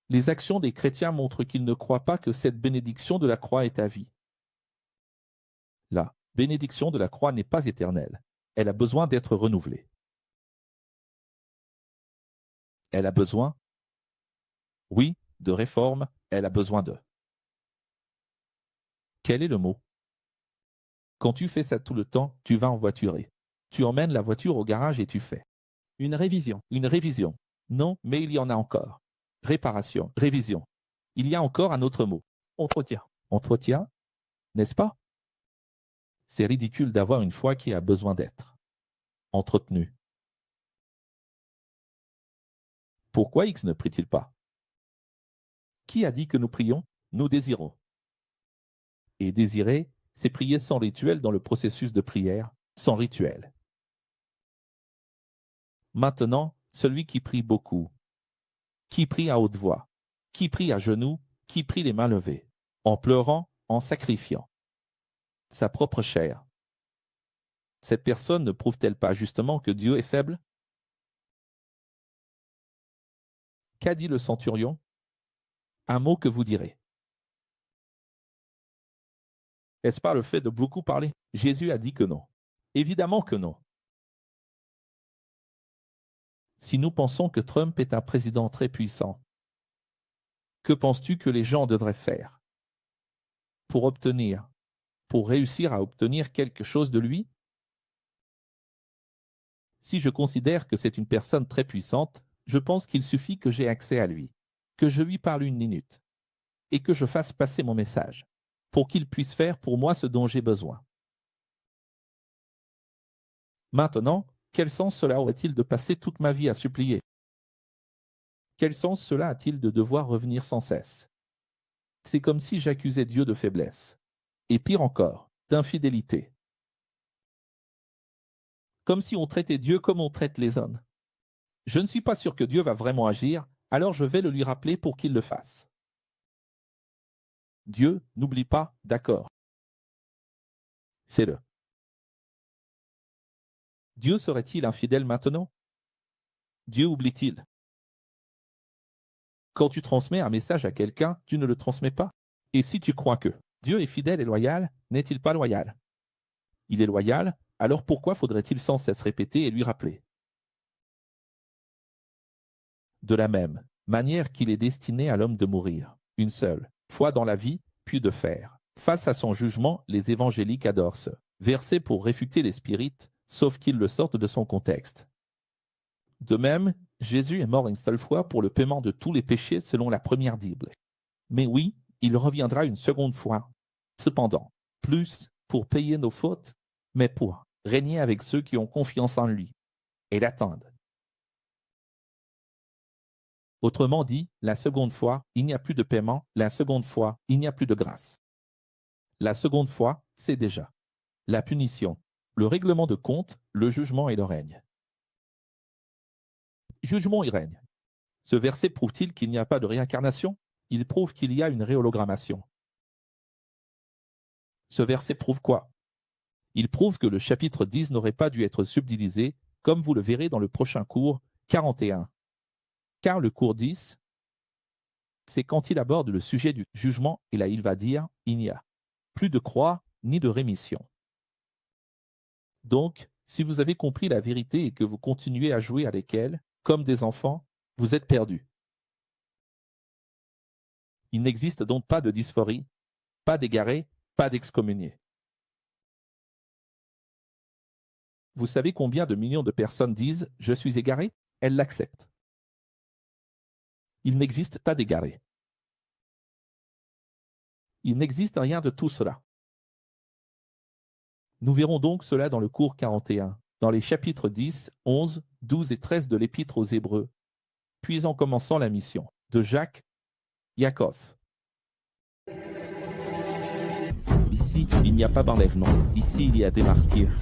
les actions des chrétiens montrent qu'ils ne croient pas que cette bénédiction de la croix est à vie. La bénédiction de la croix n'est pas éternelle. Elle a besoin d'être renouvelée. Elle a besoin, oui, de réforme, elle a besoin de. Quel est le mot? Quand tu fais ça tout le temps, tu vas en voiturer. Tu emmènes la voiture au garage et tu fais. Une révision. Une révision. Non, mais il y en a encore. Réparation, révision. Il y a encore un autre mot. Entretien. Entretien, n'est-ce pas? C'est ridicule d'avoir une foi qui a besoin d'être entretenue. Pourquoi X ne prie-t-il pas? Qui a dit que nous prions? Nous désirons. Et désirer, c'est prier sans rituel dans le processus de prière, sans rituel. Maintenant, celui qui prie beaucoup, qui prie à haute voix, qui prie à genoux, qui prie les mains levées, en pleurant, en sacrifiant sa propre chair. Cette personne ne prouve-t-elle pas justement que Dieu est faible? Qu'a dit le centurion? Un mot que vous direz. Est-ce pas le fait de beaucoup parler? Jésus a dit que non. Évidemment que non. Si nous pensons que Trump est un président très puissant, que penses-tu que les gens devraient faire pour réussir à obtenir quelque chose de lui? Si je considère que c'est une personne très puissante, je pense qu'il suffit que j'ai accès à lui, que je lui parle une minute, et que je fasse passer mon message, pour qu'il puisse faire pour moi ce dont j'ai besoin. Maintenant, quel sens cela aurait-il de passer toute ma vie à supplier? Quel sens cela a-t-il de devoir revenir sans cesse? C'est comme si j'accusais Dieu de faiblesse, et pire encore, d'infidélité. Comme si on traitait Dieu comme on traite les hommes. Je ne suis pas sûr que Dieu va vraiment agir, alors je vais le lui rappeler pour qu'il le fasse. Dieu, n'oublie pas, d'accord. C'est le. Dieu serait-il infidèle maintenant? Dieu oublie-t-il? Quand tu transmets un message à quelqu'un, tu ne le transmets pas. Et si tu crois que Dieu est fidèle et loyal, n'est-il pas loyal? Il est loyal, alors pourquoi faudrait-il sans cesse répéter et lui rappeler? De la même manière qu'il est destiné à l'homme de mourir, une seule fois dans la vie, puis de faire face à son jugement, les évangéliques adorent ce verset pour réfuter les spirites, sauf qu'ils le sortent de son contexte. De même, Jésus est mort une seule fois pour le paiement de tous les péchés selon la première Bible. Mais oui, il reviendra une seconde fois. Cependant, plus pour payer nos fautes, mais pour régner avec ceux qui ont confiance en lui et l'attendent. Autrement dit, la seconde fois, il n'y a plus de paiement, la seconde fois, il n'y a plus de grâce. La seconde fois, c'est déjà la punition, le règlement de compte, le jugement et le règne. Jugement et règne. Ce verset prouve-t-il qu'il n'y a pas de réincarnation? Il prouve qu'il y a une réhologrammation. Ce verset prouve quoi? Il prouve que le chapitre 10 n'aurait pas dû être subdivisé, comme vous le verrez dans le prochain cours 41. Car le cours 10, c'est quand il aborde le sujet du jugement, et là il va dire « il n'y a plus de croix ni de rémission ». Donc, si vous avez compris la vérité et que vous continuez à jouer avec elle, comme des enfants, vous êtes perdus. Il n'existe donc pas de dysphorie, pas d'égaré, pas d'excommunié. Vous savez combien de millions de personnes disent « je suis égaré », elles l'acceptent. Il n'existe pas d'égaré. Il n'existe rien de tout cela. Nous verrons donc cela dans le cours 41, dans les chapitres 10, 11, 12 et 13 de l'Épître aux Hébreux, puis en commençant la mission de Jacques Yakov. Ici, il n'y a pas d'enlèvement. Ici, il y a des martyrs.